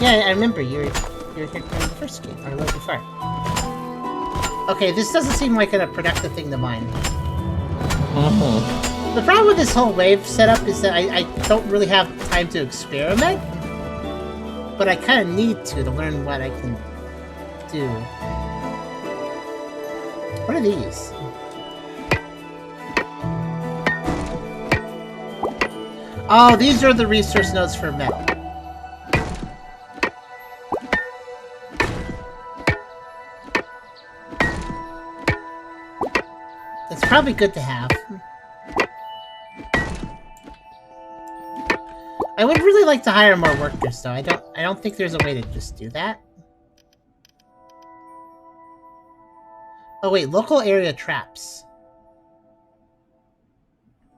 Yeah, I remember you're here playing the first game, or a little before. Okay, this doesn't seem like a productive thing to mine. The problem with this whole wave setup is that I don't really have time to experiment, but I kind of need to learn what I can do. What are these? Oh, these are the resource nodes for metal. That's probably good to have. I would really like to hire more workers, though. I don't think there's a way to just do that. Oh wait, local area traps.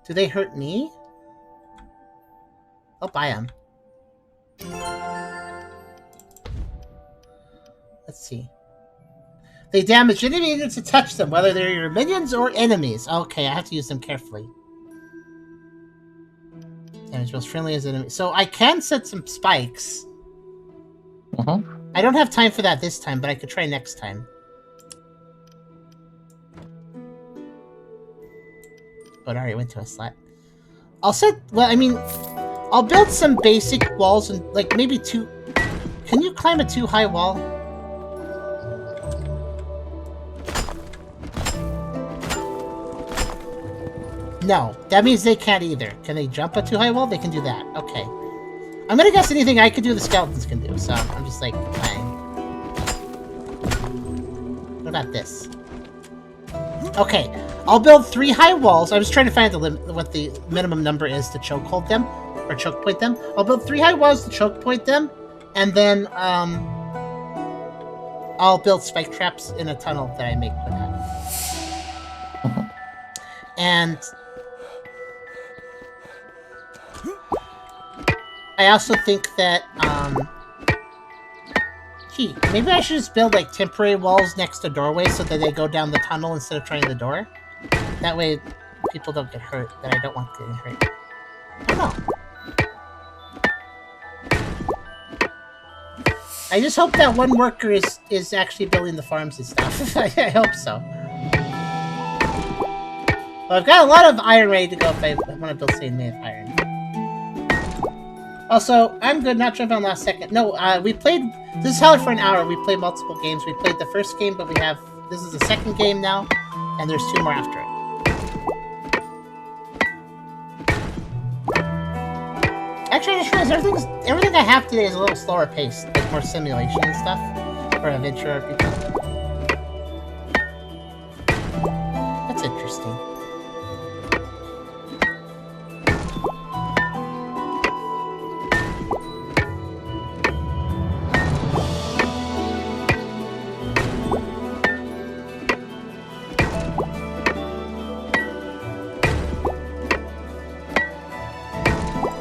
Do they hurt me? I'll buy them. Let's see. They damage enemy units to touch them, whether they're your minions or enemies. Okay, I have to use them carefully. Damage most friendly as enemy. So I can set some spikes. I don't have time for that this time, but I could try next time. Oh, it already went to a slot. I'll set... Well, I mean... I'll build some basic walls and, like, maybe two... Can you climb a too-high wall? No. That means they can't either. Can they jump a too-high wall? They can do that. Okay. I'm gonna guess anything I can do, the skeletons can do, so I'm just, like, fine. What about this? Okay. I'll build 3 high walls. I was trying to find what the minimum number is to chokehold them. Or choke point them. I'll build 3 high walls to choke point them, and then I'll build spike traps in a tunnel that I make with that. And I also think that gee, maybe I should just build like temporary walls next to doorways so that they go down the tunnel instead of trying the door. That way people don't get hurt that I don't want getting hurt. I don't know. I just hope that one worker is actually building the farms and stuff. I hope so. Well, I've got a lot of iron ready to go if I want to build Sand made of iron. Also, I'm good, not jumping on last second. No, we played... This is Howler for an hour. We played multiple games. We played the first game, but we have... This is the second game now, and there's 2 more after it. Actually, I just realized everything I have today is a little slower paced, like more simulation and stuff for adventure people. That's interesting.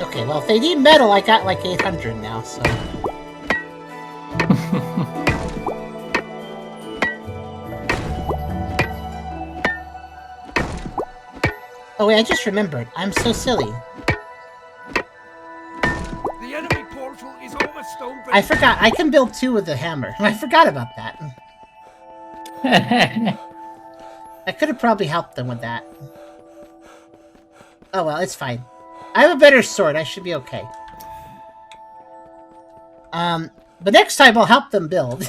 Okay, well, if they need metal, I got like 800 now, so... Oh wait, I just remembered. I'm so silly. The enemy portal is almost open. I forgot. I can build 2 with the hammer. I forgot about that. I could have probably helped them with that. Oh well, it's fine. I have a better sword. I should be okay. But next time I'll help them build.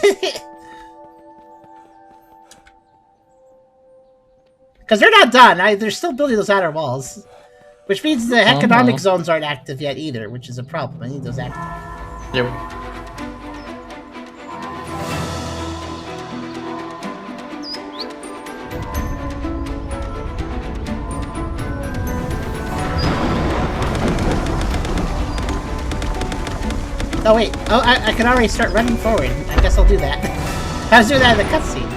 Because they're not done. They're still building those outer walls. Which means the economic zones aren't active yet either, which is a problem. I need those active. Yep. Oh wait, oh I can already start running forward. I guess I'll do that. I was doing that in the cutscene.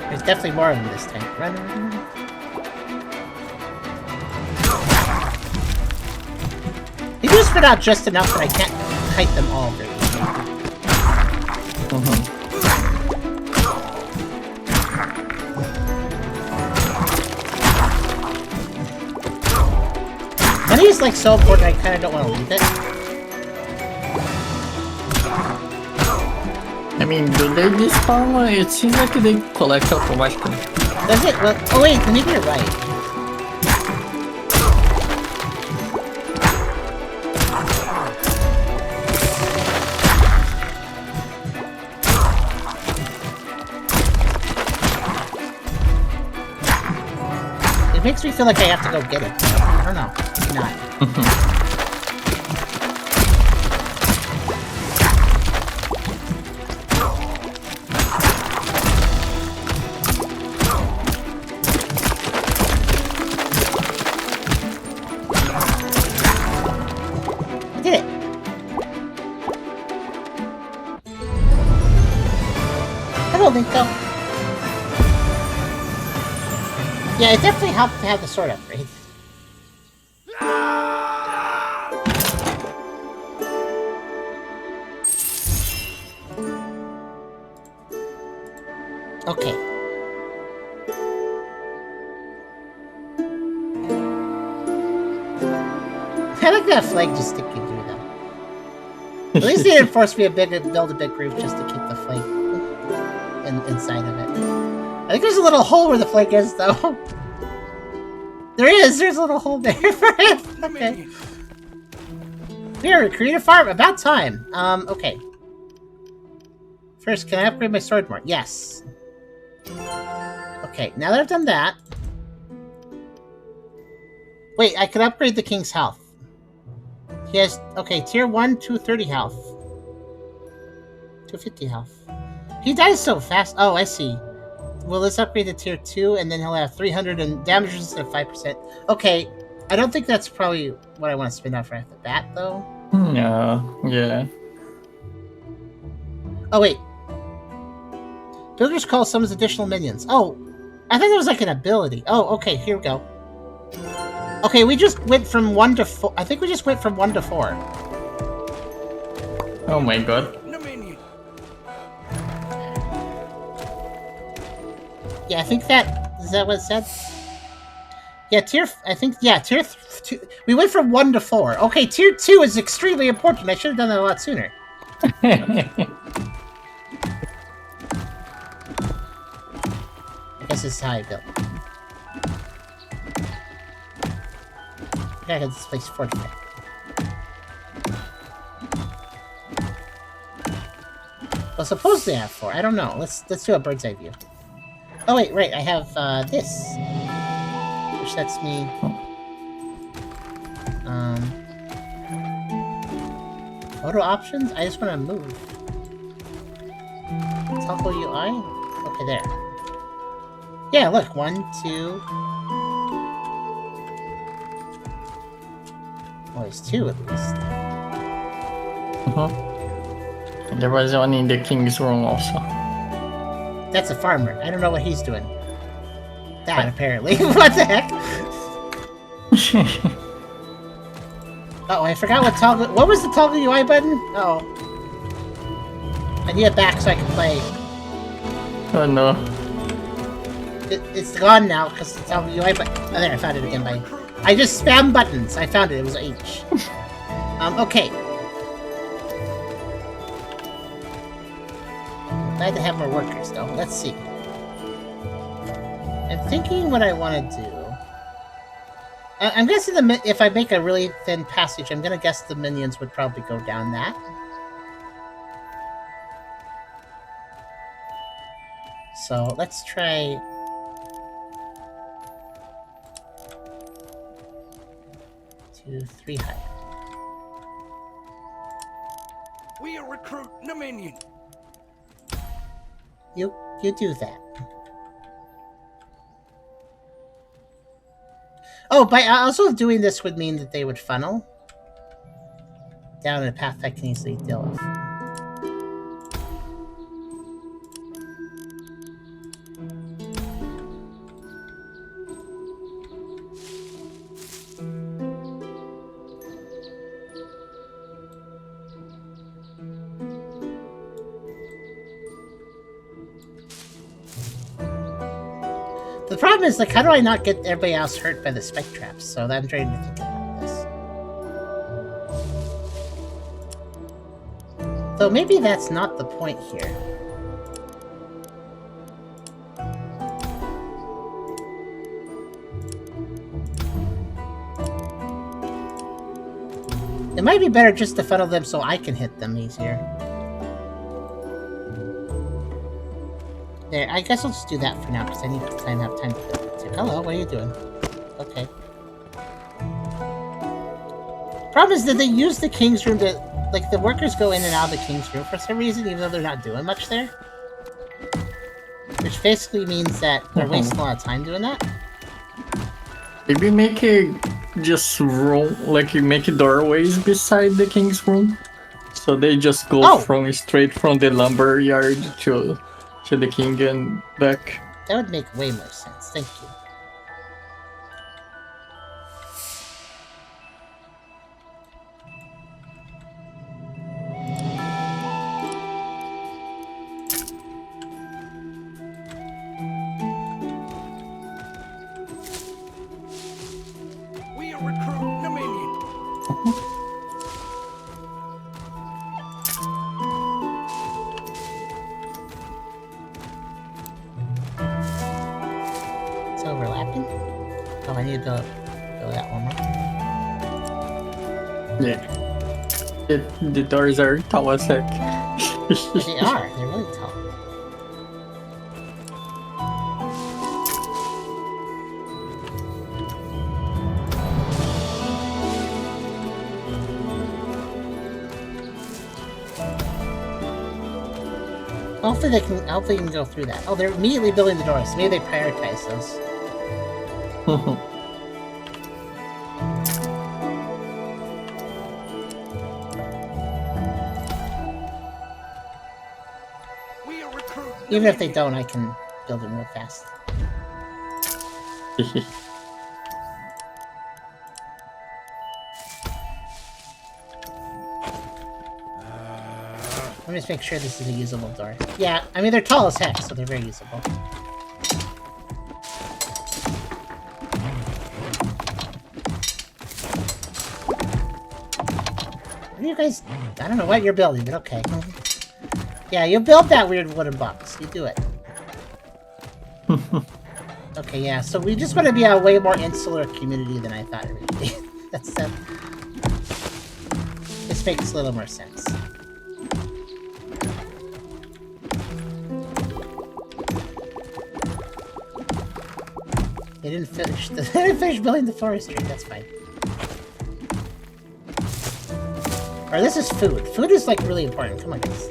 There's definitely more of them this time. Run. spread out just enough that I can't kite them all very easily. Money is like so important, I kind of don't want to leave it. I mean, do they despawn? It seems like they collect automatically. Does it? Well, oh wait, maybe you're right. It makes me feel like I have to go get it. I don't know. Maybe not. I did it. Hello, Linko. Yeah, it definitely helped to have the sword upgrade. Okay. I like that flag just sticking through them. At least they didn't force me to build a big group just to keep the flag inside of it. I think there's a little hole where the flag is, though. There is! There's a little hole there for it! Okay. Here, create a farm! About time! Okay. First, can I upgrade my sword more? Yes. Okay, now that I've done that... Wait, I could upgrade the king's health. He has... Okay, tier 1, 230 health. 250 health. He dies so fast. Oh, I see. Well, let's upgrade to tier 2, and then he'll have 300 and damage resistance of 5%. Okay, I don't think that's probably what I want to spin off right off the bat, though. No, yeah. Oh, wait. Builder's Call summons additional minions. Oh, I thought that was like an ability. Oh, okay, here we go. Okay, we just went from 1 to 4. I think we just went from 1 to 4. Oh my god. Yeah, I think that... Is that what it said? Yeah, tier 2... We went from 1 to 4. Okay, tier 2 is extremely important. I should have done that a lot sooner. I guess this is how I built. I gotta get this place fortified. Well, supposedly I have 4. I don't know. Let's do a bird's eye view. Oh wait, right, I have this. Which lets me photo options? I just wanna move. Toggle UI? Okay, there. Yeah, look, 1, 2. Oh, there's 2 at least. There was one in the king's room also. That's a farmer. I don't know what he's doing. That, apparently. What the heck? Oh, I forgot what toggle... What was the toggle UI button? Oh. I need it back so I can play. Oh no. It's gone now, because the toggle UI button... Oh, there, I found it again by... I just spam buttons. I found it. It was H. Okay. Glad to have more workers, though. Let's see. I'm thinking what I want to do. I'm guessing if I make a really thin passage, I'm gonna guess the minions would probably go down that. So let's try. 2, 3 high. We are recruiting a minion. You do that. Oh, by also doing this would mean that they would funnel down a path I can easily deal with. The problem is, like, how do I not get everybody else hurt by the spike traps? So I'm trying to think about this. Though maybe that's not the point here. It might be better just to funnel them so I can hit them easier. There, I guess I'll just do that for now, because I need to have time to... Hello, what are you doing? Okay. Problem is that they use the King's Room to... Like, the workers go in and out of the King's Room for some reason, even though they're not doing much there. Which basically means that they're wasting a lot of time doing that. Maybe make a... just room, like you make doorways beside the King's Room. So they just go straight from the lumber yard to the king and back. That would make way more sense. Thank you. We are recruiting a minion. It's overlapping? Oh, I need to go that one more. Yeah. The doors are tall as heck. They are. They're really tall. Hopefully they can go through that. Oh, they're immediately building the doors. Maybe they prioritize those. We are recruiting. Even if they don't, I can build them real fast. Let me just make sure this is a usable door. Yeah, I mean, they're tall as heck, so they're very usable. What are you guys... I don't know what you're building, but okay. Yeah, you build that weird wooden box. You do it. Okay, yeah, so we just want to be a way more insular community than I thought it would be. That's this makes a little more sense. They didn't finish building the forestry, that's fine. Or this is food. Food is, like, really important. Come on, guys.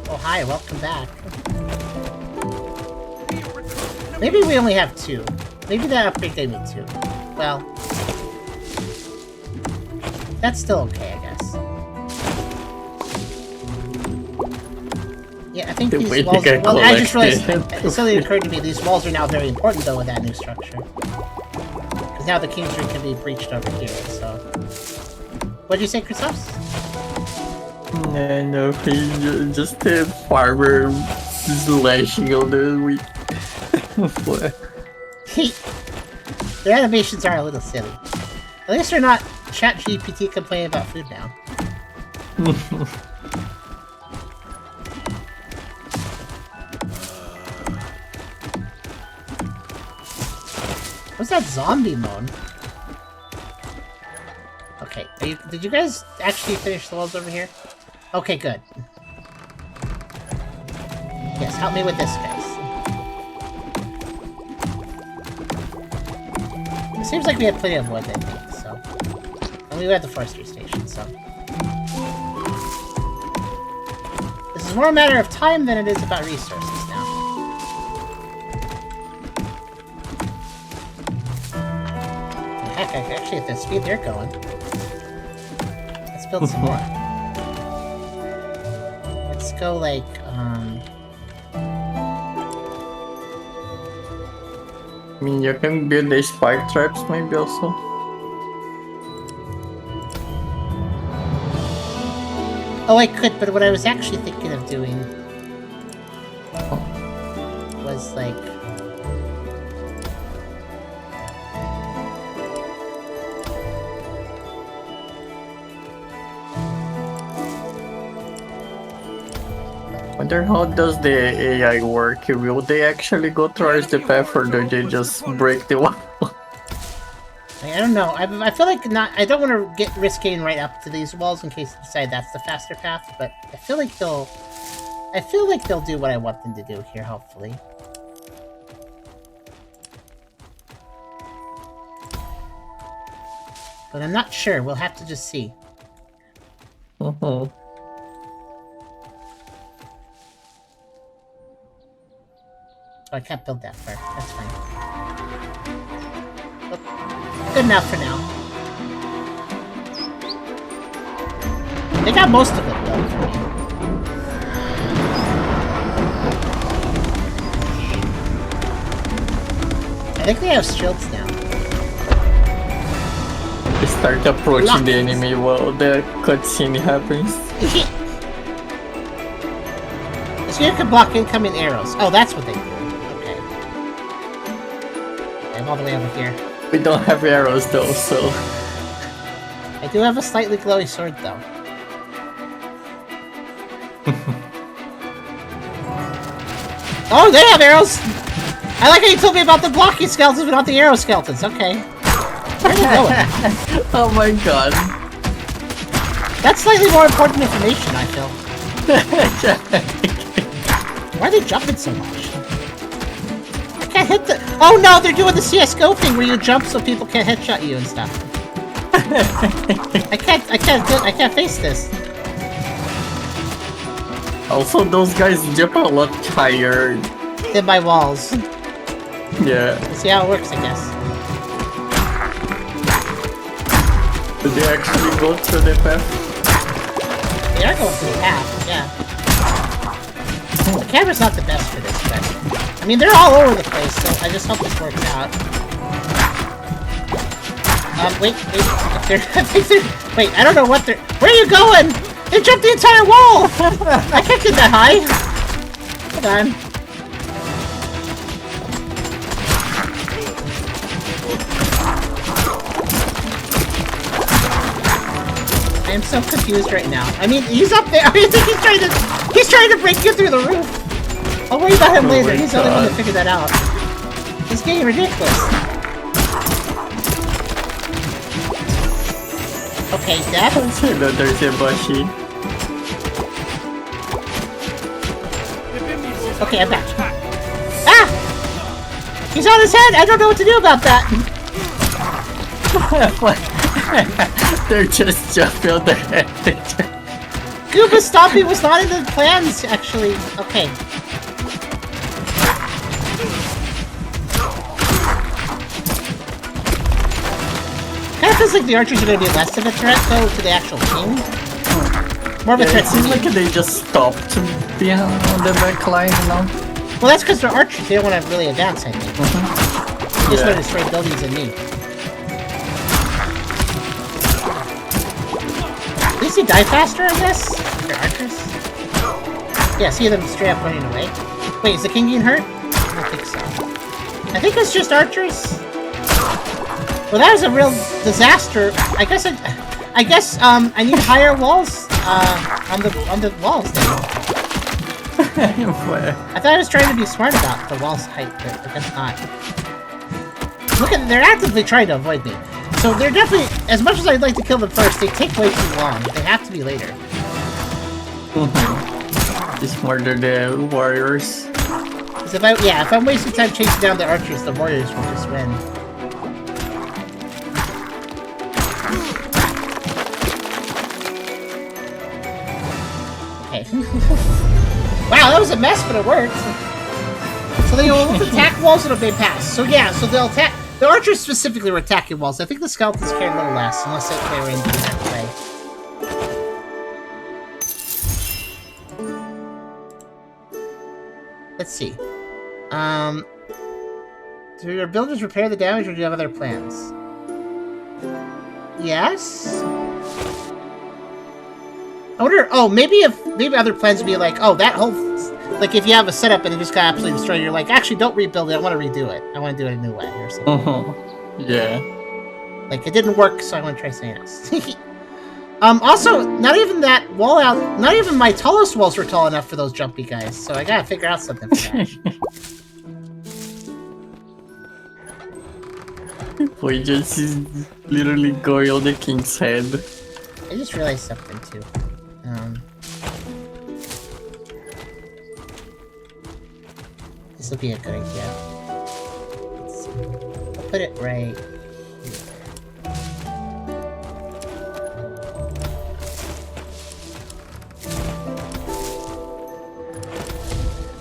Oh, hi, welcome back. Maybe we only have 2. Maybe that upgrade gave me 2. Well... That's still okay, I guess. Yeah, I think these walls... Well, I just realized... It suddenly occurred to me, these walls are now very important, though, with that new structure. Because now the King's Room can be breached over here, so... What'd you say, Christoph? No, he's just a farmer slashing all the wheat. Their animations are a little silly. At least they're not ChatGPT complaining about food now. What's that zombie moan? Okay, did you guys actually finish the walls over here? Okay, good. Yes, help me with this, guys. It seems like we have plenty of wood, I think, so... And we have the forestry station, so... This is more a matter of time than it is about resources now. Heck, actually, at the speed they're going... Let's build some more. Let's go, like, I mean, you can build the spike traps maybe also. Oh, I could, but what I was actually thinking of doing was like... Wonder how does the AI work? Will they actually go towards the path, or do they just break the wall? I don't know. I feel like not. I don't want to get risking right up to these walls in case they decide that's the faster path. But I feel like they'll. I feel like they'll do what I want them to do here. Hopefully. But I'm not sure. We'll have to just see. Uh-huh. Oh, I can't build that far. That's fine. Oh, good enough for now. They got most of it built for me. I think they have shields now. They start approaching the enemy while the cutscene happens. This unit can block incoming arrows. Oh, that's what they do. Okay. I'm all the way over here. We don't have arrows though, so... I do have a slightly glowy sword though. Oh, they have arrows! I like how you told me about the blocking skeletons but not the arrow skeletons. Okay. Where are they going? Oh my god. That's slightly more important information, I feel. Why are they jumping so much? I can't hit the... Oh no, they're doing the CSGO thing where you jump so people can't headshot you and stuff. I can't face this. Also, those guys jump a lot higher. Hit my walls. Yeah. Let's see how it works, I guess. Did they actually go through the path? They are going through the path, yeah. The camera's not the best for this, but... I mean, they're all over the place, so I just hope this works out. Wait. Wait, I don't know what they're... Where are you going? They jumped the entire wall! I can't get that high. Hold on. I am so confused right now. I mean, he's up there. I think he's trying to break you through the roof. I'll worry about him later. He's the only one to figure that out. It's getting ridiculous. Okay, that. There's a bushy. Okay, I'm back. Ah! He's on his head! I don't know what to do about that! They're just jumping on their head. Gooba stopping was not in the plans, actually. Okay. Kind of feels like the archers are going to be less of a threat, though, to the actual team. More of a threat it seems to me. like they just stopped behind on the back line, you know? Well, that's because they're archers. They don't want to really advance, I think. They just want to destroy buildings and me. At least they die faster, I guess? They're archers? Yeah, see them straight up running away. Wait, is the king getting hurt? I don't think so. I think it's just archers. Well, that was a real disaster. I guess I need higher walls on the walls then. I thought I was trying to be smart about the wall's height, but I guess not. Look at, they're actively trying to avoid me. So they're definitely, as much as I'd like to kill them first, they take way too long. They have to be later. It's more than the warriors. Because if I'm wasting time chasing down the archers, the warriors will just win. Okay. Wow, that was a mess, but it worked. So they will attack walls that have been passed. So yeah, so they'll attack. The archers specifically were attacking walls. I think the skeletons care a little less, unless they were in that way. Let's see. Do your builders repair the damage, or do you have other plans? Yes? I wonder, maybe other plans would be like, that whole Like if you have a setup and it just got absolutely destroyed, you're like, actually, don't rebuild it. I want to redo it. I want to do it a new way or something. Yeah. Like it didn't work, so I want to try something else. Also, not even that wall out. Not even my tallest walls were tall enough for those jumpy guys. So I gotta figure out something for that. We just literally going on the king's head. I just realized something too. This will be a good idea. Let's see. I'll put it right here.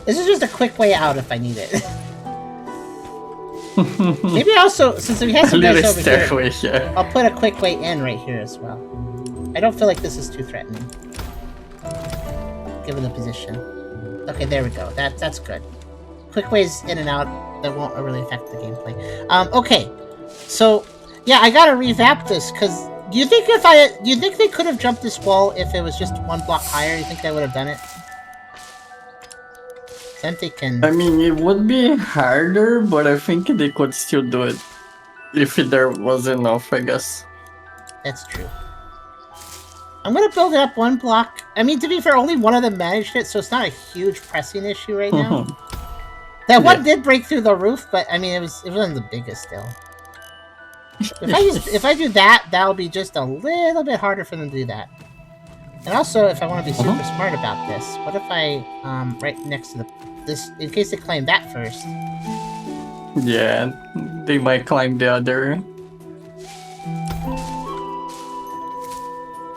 This is just a quick way out if I need it. Maybe also, since we have some guys over here, yeah. I'll put a quick way in right here as well. I don't feel like this is too threatening, given the position. Okay, there we go. That's good. Quick ways in and out that won't really affect the gameplay. Okay, so yeah, I gotta revamp this because do you think they could have jumped this wall if it was just one block higher? You think they would have done it? I'm thinking. I mean, it would be harder, but I think they could still do it if there was enough, I guess. That's true. I'm gonna build it up one block. I mean, to be fair, only one of them managed it, so it's not a huge pressing issue right now. That one did break through the roof, but I mean, it wasn't the biggest still. If I do that, that'll be just a little bit harder for them to do that. And also, if I want to be super smart about this, what if I right next to this, in case they climb that first? Yeah, they might climb the other.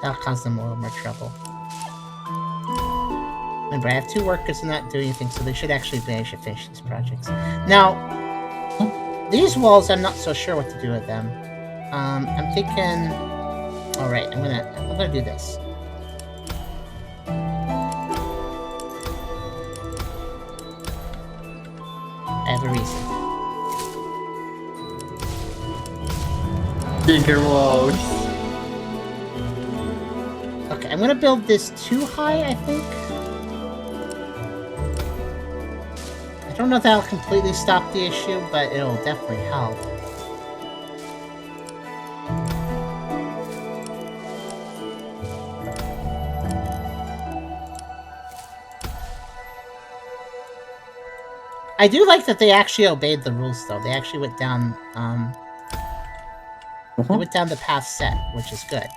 That'll cause them a little more trouble. Remember, I have 2 workers and not doing anything, so they should actually manage to finish these projects. Now, these walls, I'm not so sure what to do with them. I'm thinking. All right, I'm gonna do this. I have a reason. Bigger walls. Okay, I'm gonna build this too high, I think. I don't know if that'll completely stop the issue, but it'll definitely help. I do like that they actually obeyed the rules, though. They actually went down, they went down the path set, which is good.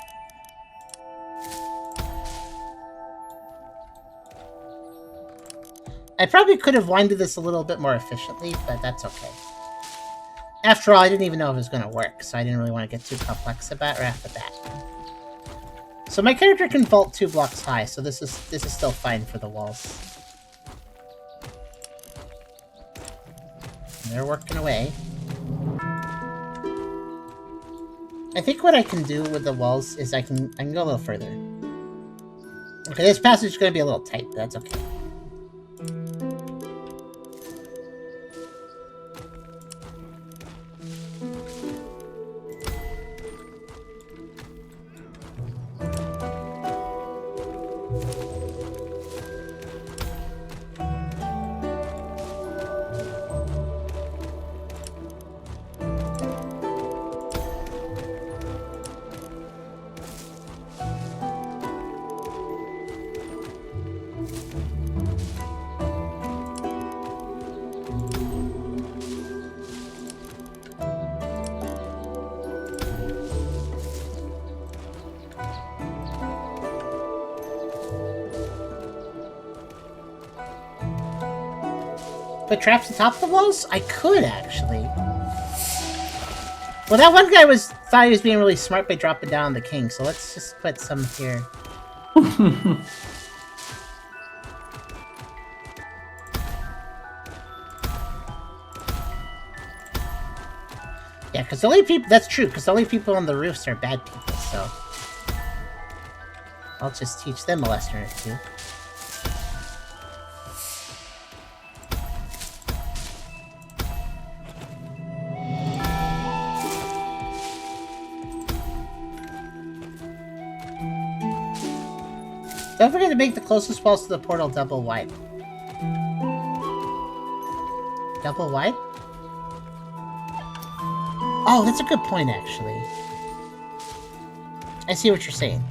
I probably could have winded this a little bit more efficiently, but that's okay. After all, I didn't even know if it was going to work, so I didn't really want to get too complex about it right off the bat. So my character can vault 2 blocks high, so this is still fine for the walls. They're working away. I think what I can do with the walls is I can go a little further. Okay, this passage is going to be a little tight, but that's okay. Put traps atop the walls? I could, actually. Well, that one guy thought he was being really smart by dropping down the king, so let's just put some here. Yeah, because the only people... That's true, because the only people on the roofs are bad people, so... I'll just teach them a lesson or 2. Don't forget to make the closest walls to the portal double wide. Double wide? Oh, that's a good point, actually. I see what you're saying.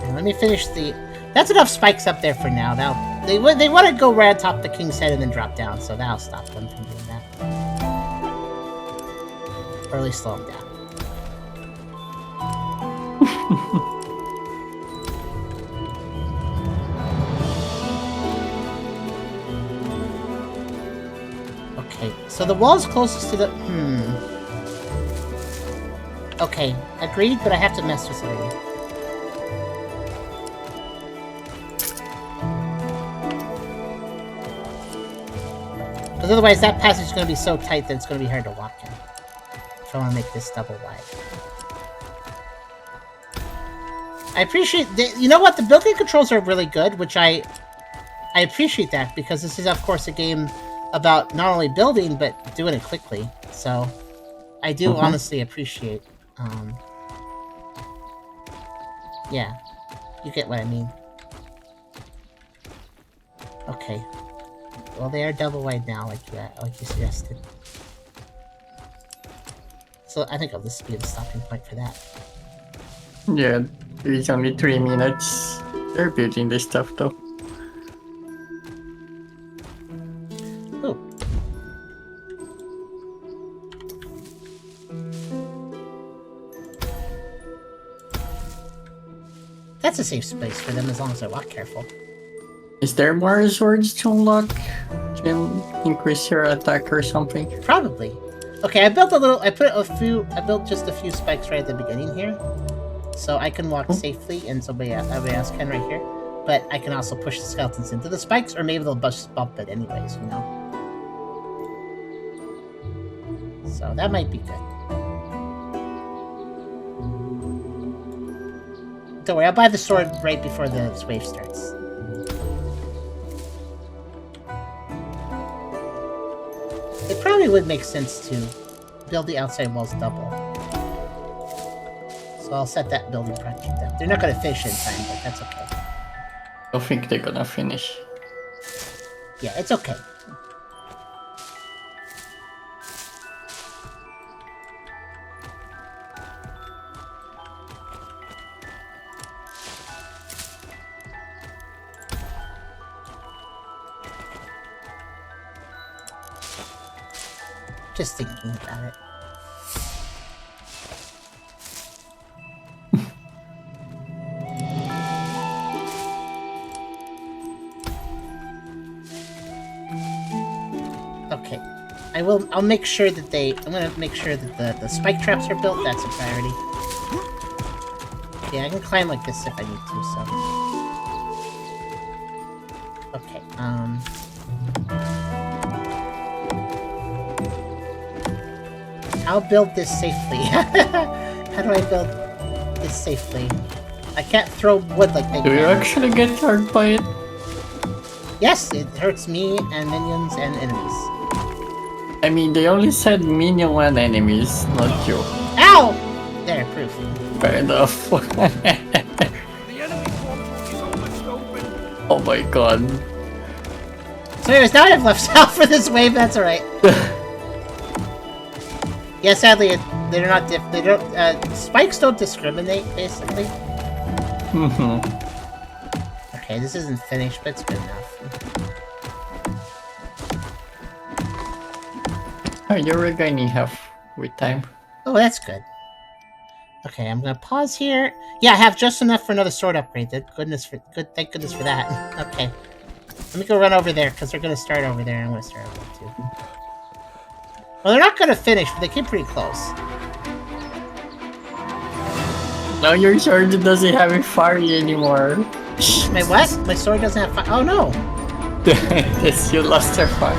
Now, let me finish the... That's enough spikes up there for now. Now they want to go right on top of the king's head and then drop down, so that'll stop them from doing that. Or at least slow them down. Okay, so the wall's closest to the... Okay, agreed, but I have to mess with it. Because otherwise that passage is going to be so tight that it's going to be hard to walk in. If I want to make this double wide. I appreciate... You know what? The building controls are really good, which I appreciate that, because this is, of course, a game about not only building, but doing it quickly. So, I do honestly appreciate... yeah. You get what I mean. Okay. Well, they are double wide now, like you suggested. So I think I'll just be the stopping point for that. Yeah, it's only 3 minutes. They're building this stuff though. Ooh. That's a safe space for them as long as I walk careful. Is there more swords to unlock? Can increase your attack or something? Probably. Okay, I built just a few spikes right at the beginning here. So I can walk safely and everybody else can right here. But I can also push the skeletons into the spikes, or maybe they'll just bump it anyways, you know? So that might be good. Don't worry, I'll buy the sword right before the wave starts. It probably would make sense to build the outside walls double. So I'll set that building project up. They're not going to finish in time, but that's okay. I don't think they're gonna finish. Yeah, it's okay. Just thinking about it. Okay. I'll make sure that I'm gonna make sure that the spike traps are built. That's a priority. Yeah, I can climb like this if I need to, so. Okay, I'll build this safely. How do I build this safely? I can't throw wood like they can. Do you actually get hurt by it? Yes, it hurts me and minions and enemies. I mean, they only said minion and enemies, not you. Ow! There, proof. Fair enough. The enemy portal is almost open. Oh my god. So anyways, now I have left south for this wave, that's alright. Yeah, sadly, they're not they don't, spikes don't discriminate, basically. Okay, this isn't finished, but it's good enough. Oh, you're regaining health with time. Oh, that's good. Okay, I'm gonna pause here. Yeah, I have just enough for another sword upgrade. Thank goodness for that. Okay. Let me go run over there, because they're gonna start over there, and I'm gonna start over there too. Well, they're not gonna finish, but they came pretty close. Now your sword doesn't have a fire anymore. My what? My sword doesn't have fire. Oh no! Yes, you lost your fire.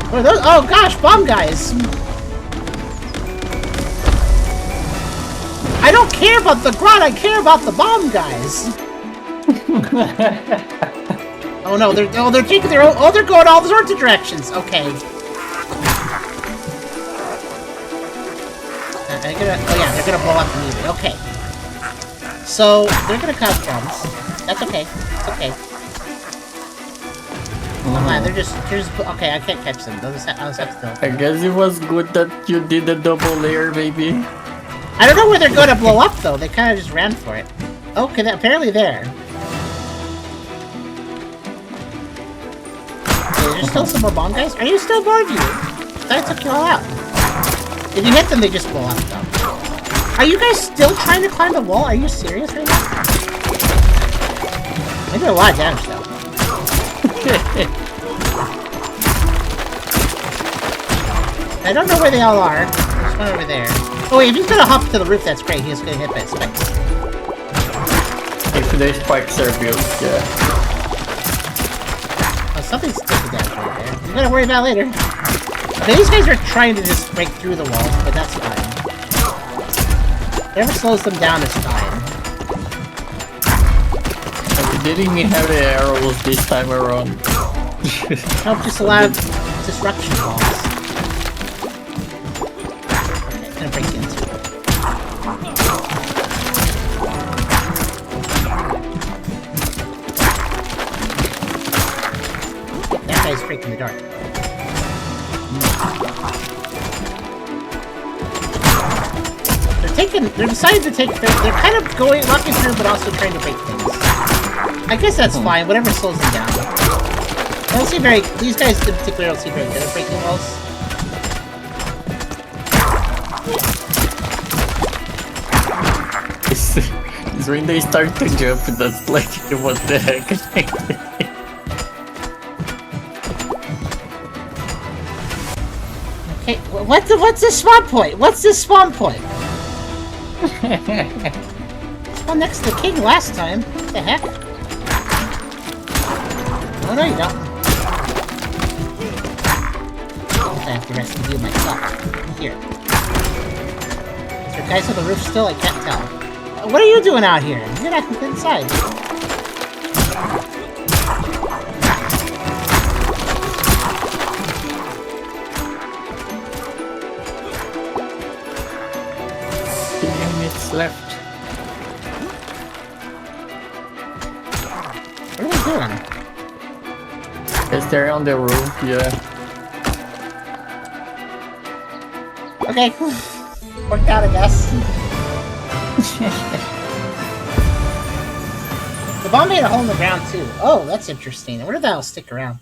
What are those? Oh gosh, bomb guys! I don't care about the grunt, I care about the bomb guys! Oh no, they're taking their own. Oh, they're going all sorts of directions. Okay. Oh yeah, they're gonna blow up immediately. Okay. So they're gonna cause problems. That's okay. It's okay. Come on, they're just okay. I can't catch them. I'll just have to. I guess it was good that you did a double layer, baby. I don't know where they're going to blow up though. They kind of just ran for it. Okay, apparently there. Okay, there's still some more bomb guys. Are you still more of you? I took you all out. If you hit them, they just blow up though. Are you guys still trying to climb the wall? Are you serious right now? They did a lot of damage though. I don't know where they all are. There's one over there. Oh wait, if he's gonna hop to the roof, that's great. He's gonna hit by spikes. If the spikes are built, yeah. Oh, something's sticking down right there. You gotta worry about it later. Okay, these guys are trying to just break through the walls, but that's fine. Whatever slows them down is fine. We didn't even have the arrows this time around. Nope, just allow disruption walls. Okay, gonna break into it. That guy's breaking the dark. They're deciding to take. They're kind of walking through, but also trying to break things. I guess that's fine. Whatever slows them down. I don't see these guys in particular don't seem very good at breaking walls. It's when they start to jump, that's like, what the heck? Okay, what's the spawn point? What's the spawn point? Spawn next to the king last time. What the heck? Oh no, you don't. I have to rescue you myself. Here. Is there guys on the roof still? I can't tell. What are you doing out here? You're not inside. Left. What are we doing? Is they're on the roof, yeah. Okay. Worked out, I guess. The bomb made a hole in the ground, too. Oh, that's interesting. I wonder if that'll stick around.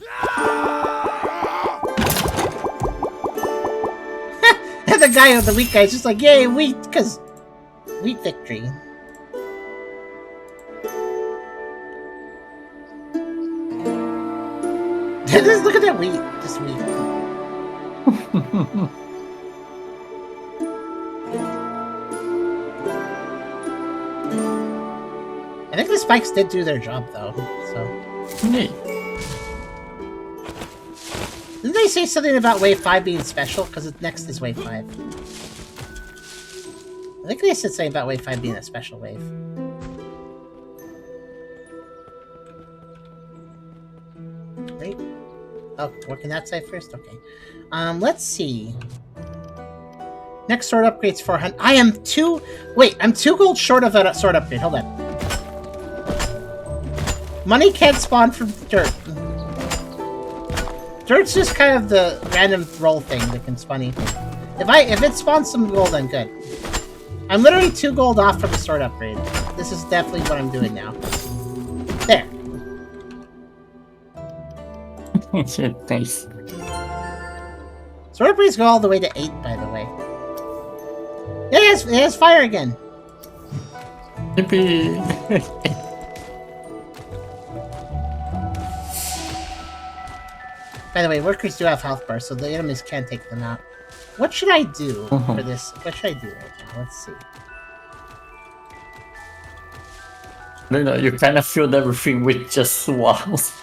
And the guy, the weak guy's just like, yay, wheat, because... Wheat victory. Just look at that wheat. Just wheat. I think the spikes did do their job, though. So. Neat. Didn't they say something about Wave 5 being special? Because next is Wave 5. I think they said something about Wave 5 being a special wave. Right? Oh, working that side first? Okay. Let's see. Next sword upgrade's 400. I'm 2 gold short of a sword upgrade. Hold on. Money can't spawn from dirt. Dirt's just kind of the random roll thing that can spawn anything. If it spawns some gold, I'm good. I'm literally 2 gold off from a sword upgrade. This is definitely what I'm doing now. There. Nice. Sword upgrades go all the way to 8, by the way. Yeah, it has fire again. Yippee! By the way, workers do have health bars, so the enemies can take them out. What should I do for this? What should I do right now? Let's see. No, you kind of filled everything with just walls.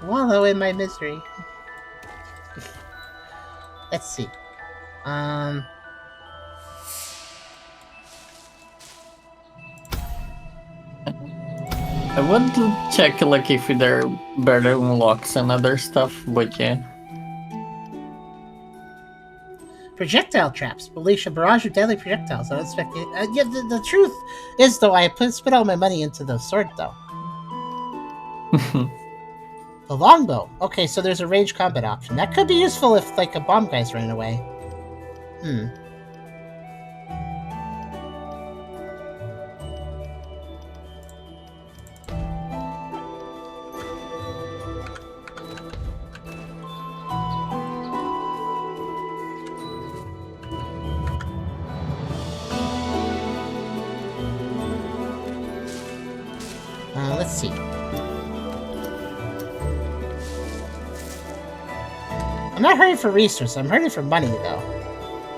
Wallow in my misery. Let's see. I want to check like if there are better unlocks and other stuff, but yeah. Projectile traps. Unleash a barrage of deadly projectiles. Unexpected. Yeah, the truth is, though, I spent all my money into the sword, though. The longbow. Okay, so there's a range combat option. That could be useful if, like, a bomb guy's running away. Let's see. I'm not hurrying for resources. I'm hurrying for money, though.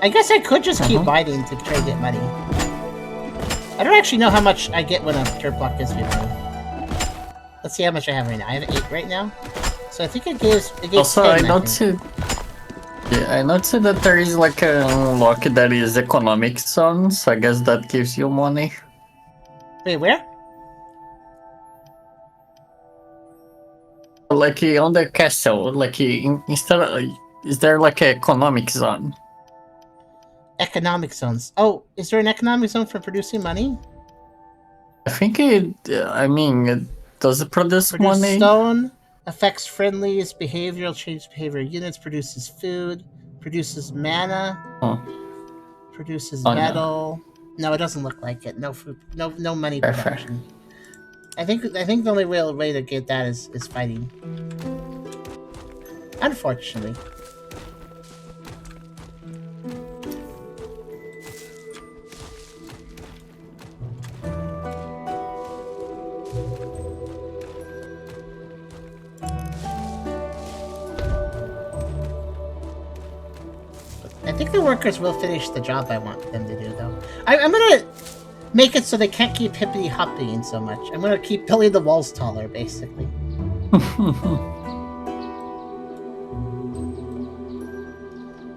I guess I could just keep biting to try to get money. I don't actually know how much I get when a turf block gives me money. Let's see how much I have right now. I have 8 right now. So I think it gives also, 10, I noticed that there is like a unlock that is economic zone, so I guess that gives you money. Wait, where? Like on the castle, like instead of, is there like an economic zone? Economic zones. Oh, is there an economic zone for producing money? I think does it produce money? Stone affects friendlies, behavioral change behavior units, produces food, produces mana, produces metal. No, it doesn't look like it. No food, no money production. I think the only real way to get that is fighting. Unfortunately. I think the workers will finish the job I want them to do, though. I'm gonna make it so they can't keep hippity-hopping so much. I'm gonna keep building the walls taller, basically.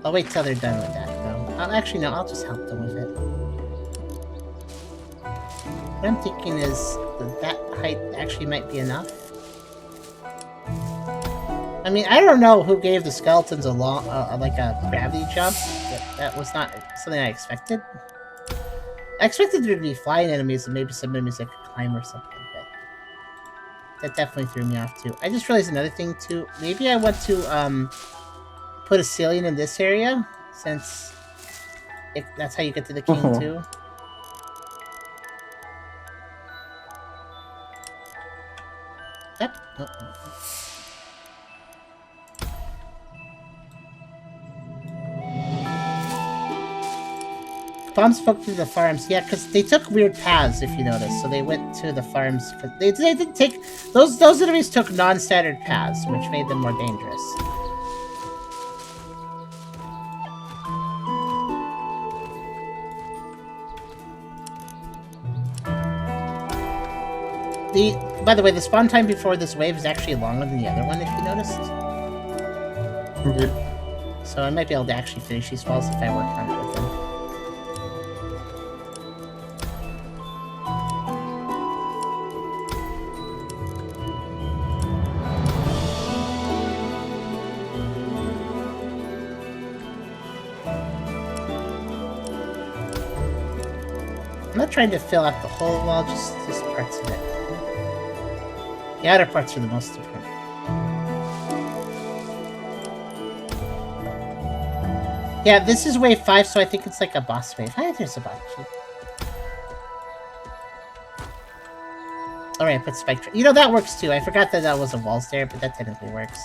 I'll wait till they're done with that, though. Actually, no, I'll just help them with it. What I'm thinking is that height actually might be enough. I mean, I don't know who gave the skeletons a gravity jump. That was not something I expected. I expected there to be flying enemies and maybe some enemies that could climb or something, but that definitely threw me off too. I just realized another thing too. Maybe I want to put a ceiling in this area, since that's how you get to the king too. Yep. Bombs spoke to the farms, yeah, because they took weird paths, if you notice. So they went to the farms. They didn't take those enemies took non-standard paths, which made them more dangerous. By the way, the spawn time before this wave is actually longer than the other one, if you noticed. So I might be able to actually finish these walls if I work on it with them. I'm not trying to fill out the whole wall, just parts of it. The outer parts are the most important. Yeah, this is wave 5, so I think it's like a boss wave. Hi, there's a bunch. Alright, put spike. You know, that works too. I forgot that was a walls there, but that technically works.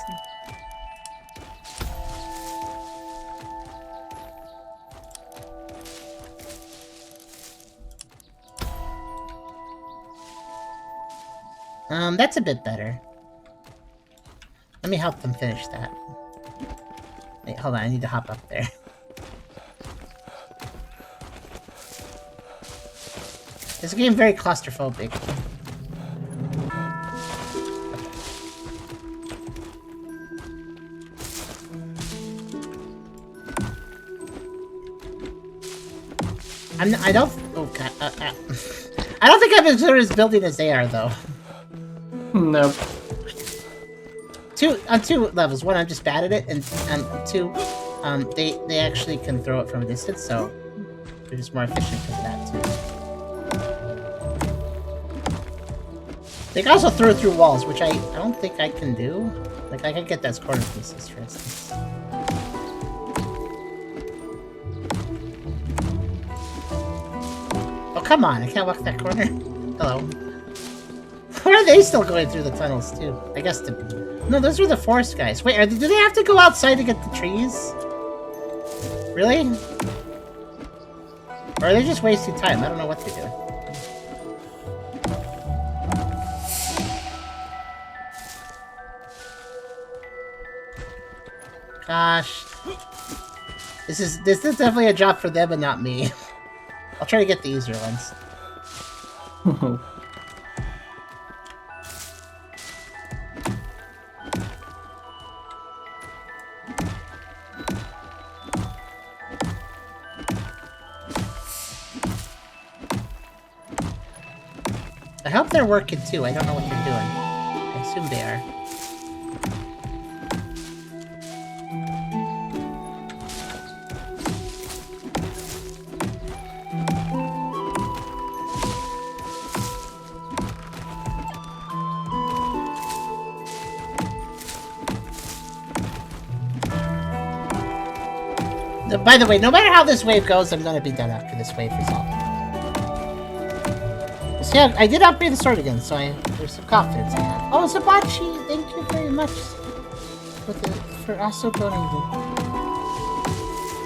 That's a bit better. Let me help them finish that. Wait, hold on, I need to hop up there. This game very claustrophobic. I don't. Oh god. I don't think I'm as good as building as they are, though. Nope. On two levels. One, I'm just bad at it, and two, they actually can throw it from a distance, so they're just more efficient with that too. They can also throw through walls, which I don't think I can do. Like, I can get those corner pieces, for instance. Oh, come on. I can't walk that corner. Hello. Why are they still going through the tunnels, too? I guess the... No, those are the forest guys. Wait, do they have to go outside to get the trees? Really? Or are they just wasting time? I don't know what they're doing. Gosh. This is definitely a job for them and not me. I'll try to get the easier ones. I hope they're working too. I don't know what they're doing. I assume they are. By the way, no matter how this wave goes, I'm gonna be done after this wave is all. So yeah, I did upgrade the sword again, so there's some confidence I have. Oh, Sabachi, thank you very much for also donating.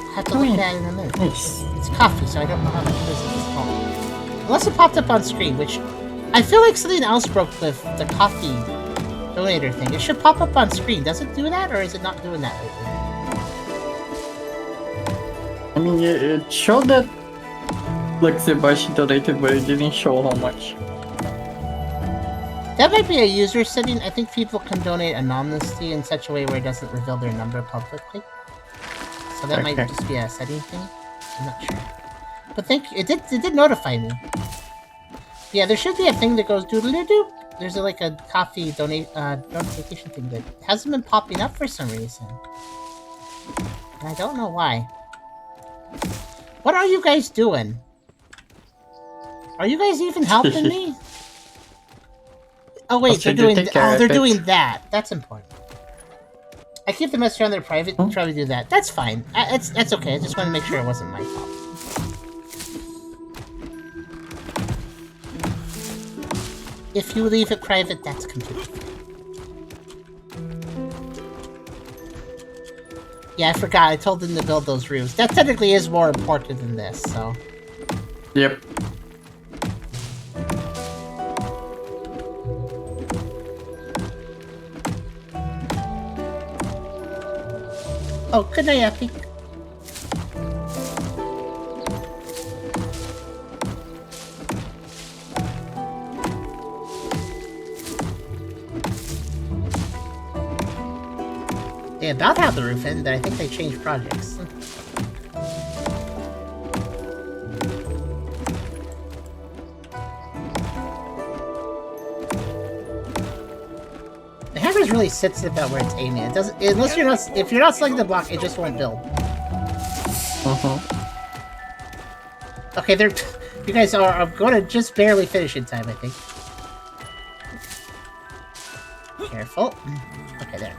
I have to look at that in a minute. It's coffee, so I don't know how much it is at this point. Unless it popped up on screen, which I feel like something else broke with the coffee donator thing. It should pop up on screen. Does it do that, or is it not doing that lately? I mean, it showed that Luxebashi donated, but it didn't show how much. That might be a user setting. I think people can donate anonymously in such a way where it doesn't reveal their number publicly. So that might just be a setting thing. I'm not sure. But thank you. It did notify me. Yeah, there should be a thing that goes doodle-doo-doo. There's like a coffee notification thing that hasn't been popping up for some reason. And I don't know why. What are you guys doing? Are you guys even helping me? Oh wait, they're doing that. That's important. I keep the message on their private and try to do that. That's fine. That's okay. I just want to make sure it wasn't my fault. If you leave it private, that's completely fine. Yeah, I forgot. I told them to build those roofs. That technically is more important than this, so... Yep. Oh, good night, Epic. They about have the roof in, but I think they changed projects. The hammer's really sensitive about where it's aiming. It doesn't, unless you're not, if you're not selecting the block, it just won't build. Okay, you guys are going to just barely finish in time, I think. Careful. Okay, there.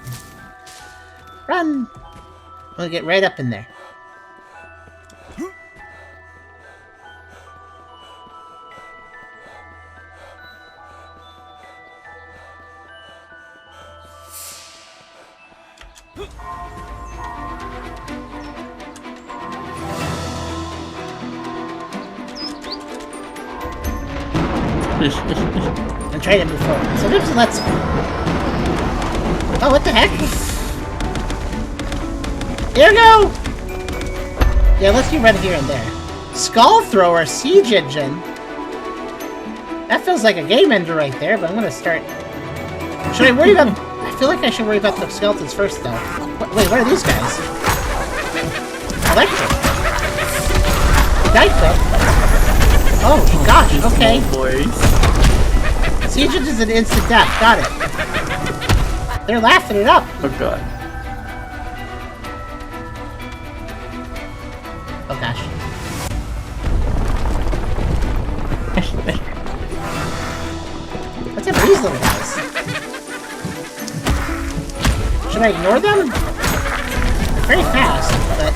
Run! I'm gonna get right up in there. I'm trying to move forward. Sometimes it lets me. Oh, what the heck? Here we go! Yeah, let's do right here and there. Skull Thrower Siege Engine. That feels like a game ender right there, but I'm gonna start... Should I worry about... I feel like I should worry about the skeletons first, though. Wait, what are these guys? Electric. Die quick. Oh, gosh, okay. Siege Engine is an instant death, got it. They're laughing it up. Oh god. Oh gosh. That's a breeze these little guys? Should I ignore them? They're very fast, but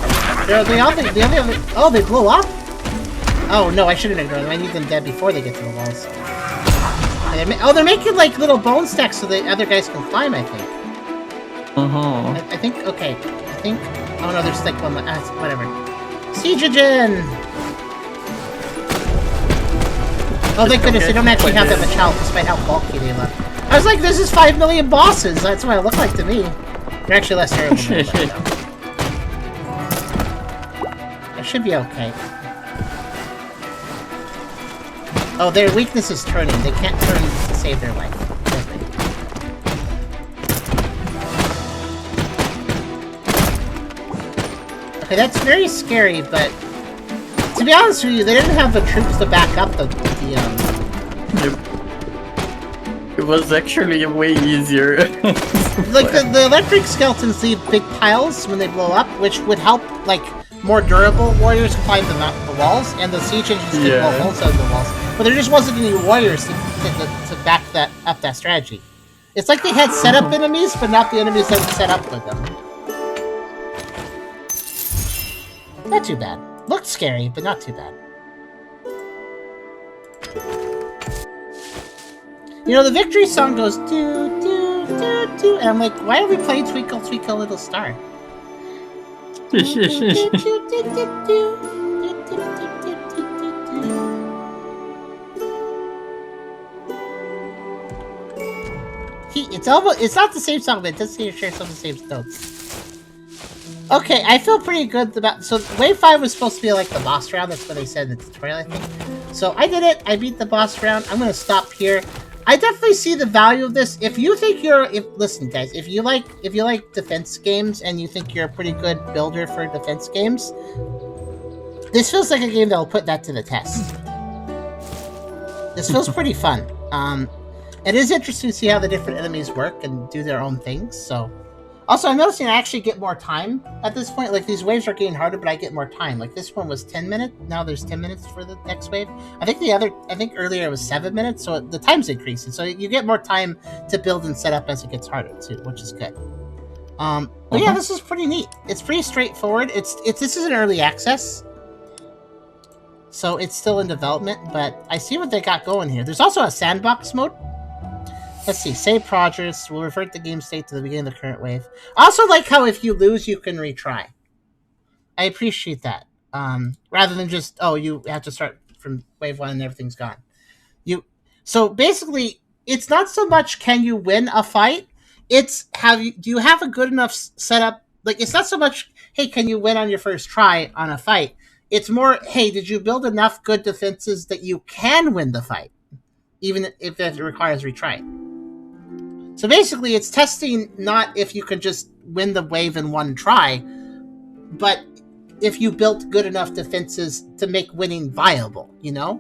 they blow up? Oh no, I shouldn't ignore them. I need them dead before they get to the walls. They're making like little bone stacks so the other guys can climb, I think. I think, okay. Oh no, there's like one, whatever. Siegegen! Oh, thank goodness, they don't actually have that much health, despite how bulky they look. I was like, this is 5 million bosses! That's what it looked like to me. They're actually less terrible than it looked, though. It should be okay. Oh, their weakness is turning. They can't turn to save their life. Okay, that's very scary, but to be honest with you, they didn't have the troops to back up It was actually way easier. Like, the electric skeletons leave big piles when they blow up, which would help, like, more durable warriors climb the walls, and the siege engines could blow holes out of the walls. But there just wasn't any warriors to back up that strategy. It's like they had set-up enemies, but not the enemies that set up with them. Not too bad. Looked scary, but not too bad. You know, the victory song goes do do do do, and I'm like, why are we playing Twinkle Twinkle Little Star? It's not the same song, but it does share some of the same notes. Okay, I feel pretty good about... So, Wave 5 was supposed to be like the boss round. That's what they said in the tutorial, I think. So, I did it. I beat the boss round. I'm going to stop here. I definitely see the value of this. If you think listen, guys, if you like defense games and you think you're a pretty good builder for defense games, this feels like a game that will put that to the test. This feels pretty fun. It is interesting to see how the different enemies work and do their own things, so... Also, I'm noticing I actually get more time at this point. Like, these waves are getting harder, but I get more time. Like, this one was 10 minutes. Now there's 10 minutes for the next wave. I think earlier it was 7 minutes, so the time's increasing. So you get more time to build and set up as it gets harder, too, which is good. But yeah, this is pretty neat. It's pretty straightforward. This is an early access, so it's still in development, but I see what they got going here. There's also a sandbox mode. Let's see, save progress, will revert the game state to the beginning of the current wave. I also like how if you lose, you can retry. I appreciate that. Rather than just, you have to start from wave 1 and everything's gone. So basically, it's not so much can you win a fight, it's do you have a good enough setup? Like, it's not so much, hey, can you win on your first try on a fight? It's more, hey, did you build enough good defenses that you can win the fight? Even if it requires retry. So basically, it's testing not if you can just win the wave in one try, but if you built good enough defenses to make winning viable, you know?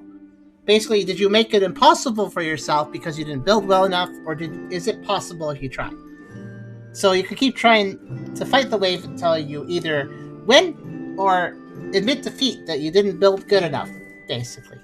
Basically, did you make it impossible for yourself because you didn't build well enough, or is it possible if you try? So you can keep trying to fight the wave until you either win or admit defeat that you didn't build good enough, basically.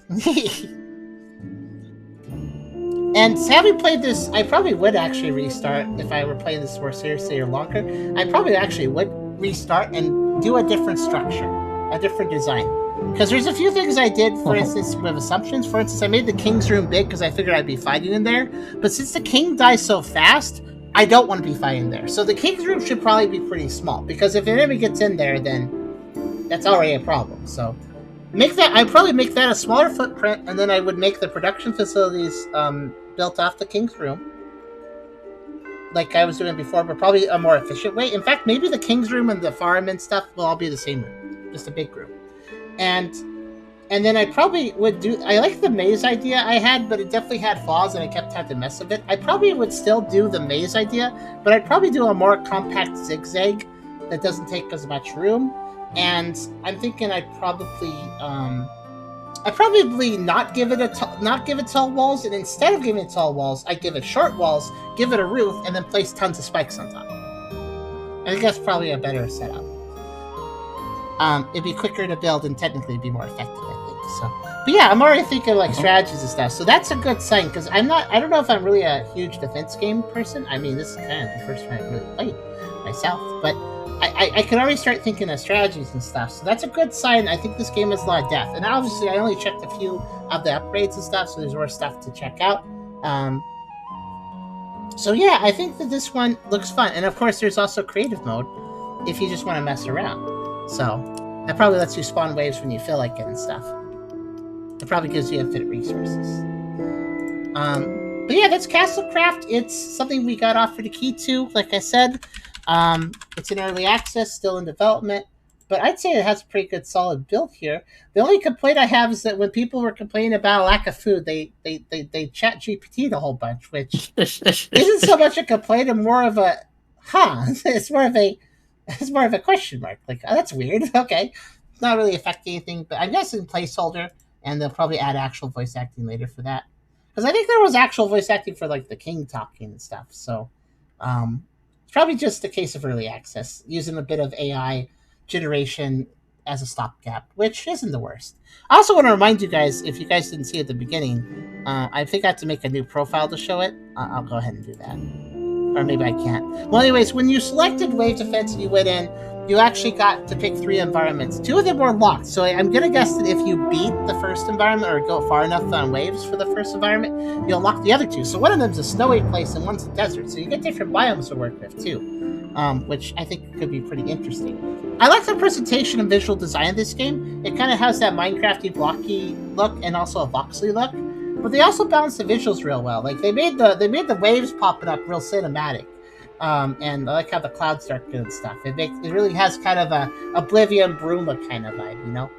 And having played this, I probably would actually restart if I were playing this more seriously or longer. I probably actually would restart and do a different structure, a different design. Because there's a few things I did, for instance, with assumptions. For instance, I made the king's room big because I figured I'd be fighting in there. But since the king dies so fast, I don't want to be fighting there. So the king's room should probably be pretty small. Because if an enemy gets in there, then that's already a problem. So I'd probably make that a smaller footprint, and then I would make the production facilities built off the king's room, like I was doing before, but probably a more efficient way. In fact, maybe the king's room and the farm and stuff will all be the same room, just a big room. And then I probably would I like the maze idea I had, but it definitely had flaws and I kept having to mess with it. I probably would still do the maze idea, but I'd probably do a more compact zigzag that doesn't take as much room. And I'm thinking I'd probably not give it tall walls, and instead of giving it tall walls, I'd give it short walls, give it a roof, and then place tons of spikes on top. I think that's probably a better setup. It'd be quicker to build and technically be more effective, I think. So, but yeah, I'm already thinking like strategies and stuff. So that's a good sign because I don't know if I'm really a huge defense game person. I mean, this is kind of the first one I really played myself, but I can already start thinking of strategies and stuff. So that's a good sign. I think this game has a lot of depth. And obviously, I only checked a few of the upgrades and stuff, so there's more stuff to check out. So yeah, I think that this one looks fun. And of course, there's also creative mode if you just want to mess around. So that probably lets you spawn waves when you feel like it and stuff. It probably gives you infinite resources. But yeah, that's Castlecraft. It's something we got offered a key to, like I said. It's in early access, still in development. But I'd say it has a pretty good, solid build here. The only complaint I have is that when people were complaining about a lack of food, they chat GPT'd a whole bunch, which isn't so much a complaint and more of a, It's more of a question mark. Like, oh, that's weird. Okay, it's not really affecting anything, but I'm guessing placeholder, and they'll probably add actual voice acting later for that. Because I think there was actual voice acting for like the king talking and stuff. So, it's probably just a case of early access, using a bit of AI generation as a stopgap, which isn't the worst. I also want to remind you guys, if you guys didn't see at the beginning, I think I have to make a new profile to show it. I'll go ahead and do that. Or maybe I can't. Well, anyways, when you selected Wave Defense and you went in, you actually got to pick 3 environments. 2 of them were locked, so I'm going to guess that if you beat the first environment or go far enough on waves for the first environment, you'll unlock the other 2. So one of them's a snowy place and one's a desert, so you get different biomes to work with too, which I think could be pretty interesting. I like the presentation and visual design of this game. It kind of has that Minecrafty blocky look and also a voxely look, but they also balance the visuals real well. Like they made the waves popping up real cinematic. And I like how the clouds start doing stuff. It really has kind of a Oblivion Bruma kind of vibe, you know?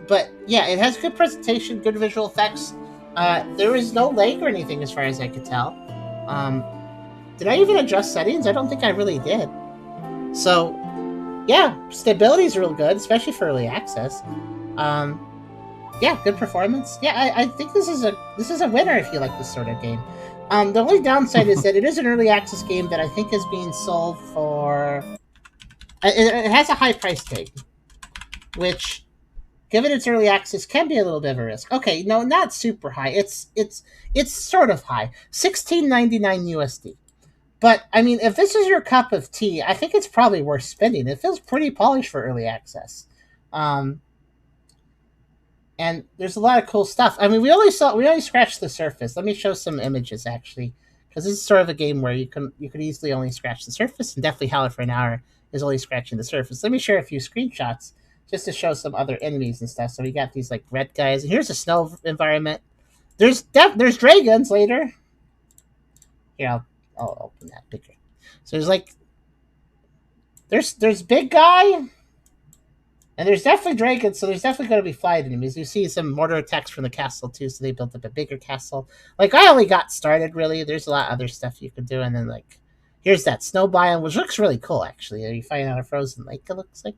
But yeah, it has good presentation, good visual effects. There is no lag or anything as far as I could tell. Did I even adjust settings? I don't think I really did. So yeah, stability is real good, especially for early access. Yeah, good performance. Yeah, I think this is a winner if you like this sort of game. The only downside is that it is an early access game that I think is being sold for. It has a high price tag, which, given its early access, can be a little bit of a risk. Okay, no, not super high. It's sort of high, $16.99 USD. But I mean, if this is your cup of tea, I think it's probably worth spending. It feels pretty polished for early access. And there's a lot of cool stuff. I mean, we only scratched the surface. Let me show some images actually, because this is sort of a game where you could easily only scratch the surface, and definitely Howler for an Hour is only scratching the surface. Let me share a few screenshots just to show some other enemies and stuff. So we got these like red guys. And here's a snow environment. There's dragons later. Here, I'll open that bigger. So there's big guy. And there's definitely dragons, so there's definitely going to be flying enemies. You see some mortar attacks from the castle, too, so they built up a bigger castle. Like, I only got started, really. There's a lot of other stuff you can do. And then, like, here's that snow biome, which looks really cool, actually. You find out a frozen lake, it looks like.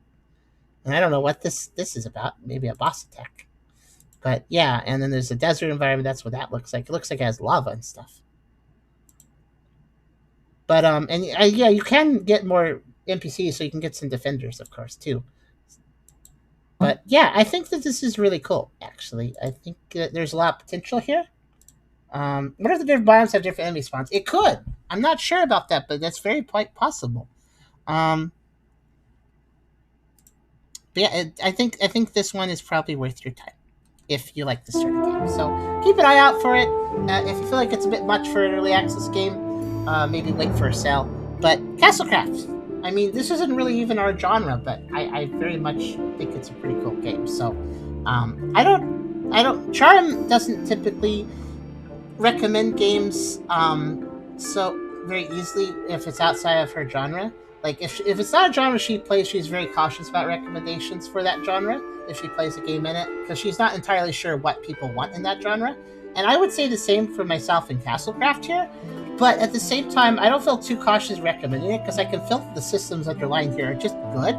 And I don't know what this is about. Maybe a boss attack. But, yeah, and then there's a desert environment. That's what that looks like. It looks like it has lava and stuff. But, yeah, you can get more NPCs, so you can get some defenders, of course, too. But yeah, I think that this is really cool, actually. I think there's a lot of potential here. What if the different biomes have different enemy spawns? It could. I'm not sure about that, but that's very quite possible. But yeah, I think this one is probably worth your time if you like this sort of game. So keep an eye out for it. If you feel like it's a bit much for an early access game, maybe wait for a sale. But Castlecraft. I mean, this isn't really even our genre, but I very much think it's a pretty cool game. So, Charm doesn't typically recommend games so very easily if it's outside of her genre. Like, if it's not a genre she plays, she's very cautious about recommendations for that genre if she plays a game in it, because she's not entirely sure what people want in that genre. And I would say the same for myself in Castlecraft here. But at the same time, I don't feel too cautious recommending it because I can feel that the systems underlying here are just good.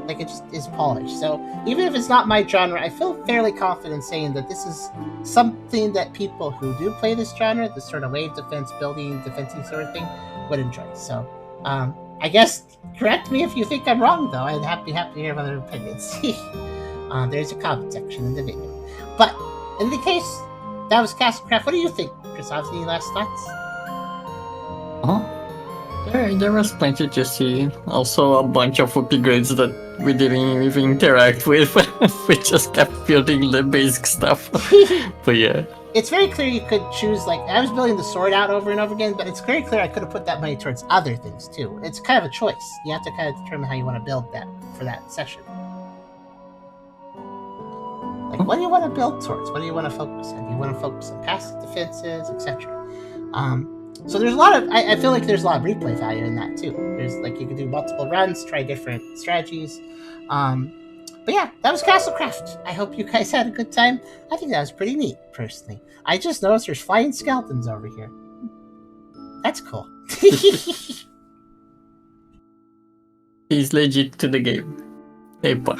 Like, it just is polished. So even if it's not my genre, I feel fairly confident saying that this is something that people who do play this genre, this sort of wave defense, building, defensive sort of thing, would enjoy. So I guess correct me if you think I'm wrong, though. I'd be happy to hear other opinions. There's a comment section in the video. But in the case, that was Castlecraft. What do you think, Chris? Any last thoughts? There was plenty to see. Also a bunch of upgrades that we didn't even interact with. We just kept building the basic stuff. But yeah. It's very clear you could choose, like, I was building the sword out over and over again, but it's very clear I could have put that money towards other things too. It's kind of a choice. You have to kind of determine how you want to build that for that session. Like, what do you want to build towards? What do you want to focus on? Do you want to focus on passive defenses, etc.? So there's a lot of, I feel like there's a lot of replay value in that too. There's, like, you can do multiple runs, try different strategies. But yeah, that was Castlecraft. I hope you guys had a good time. I think that was pretty neat, personally. I just noticed there's flying skeletons over here. That's cool. He's legit to the game. Epa.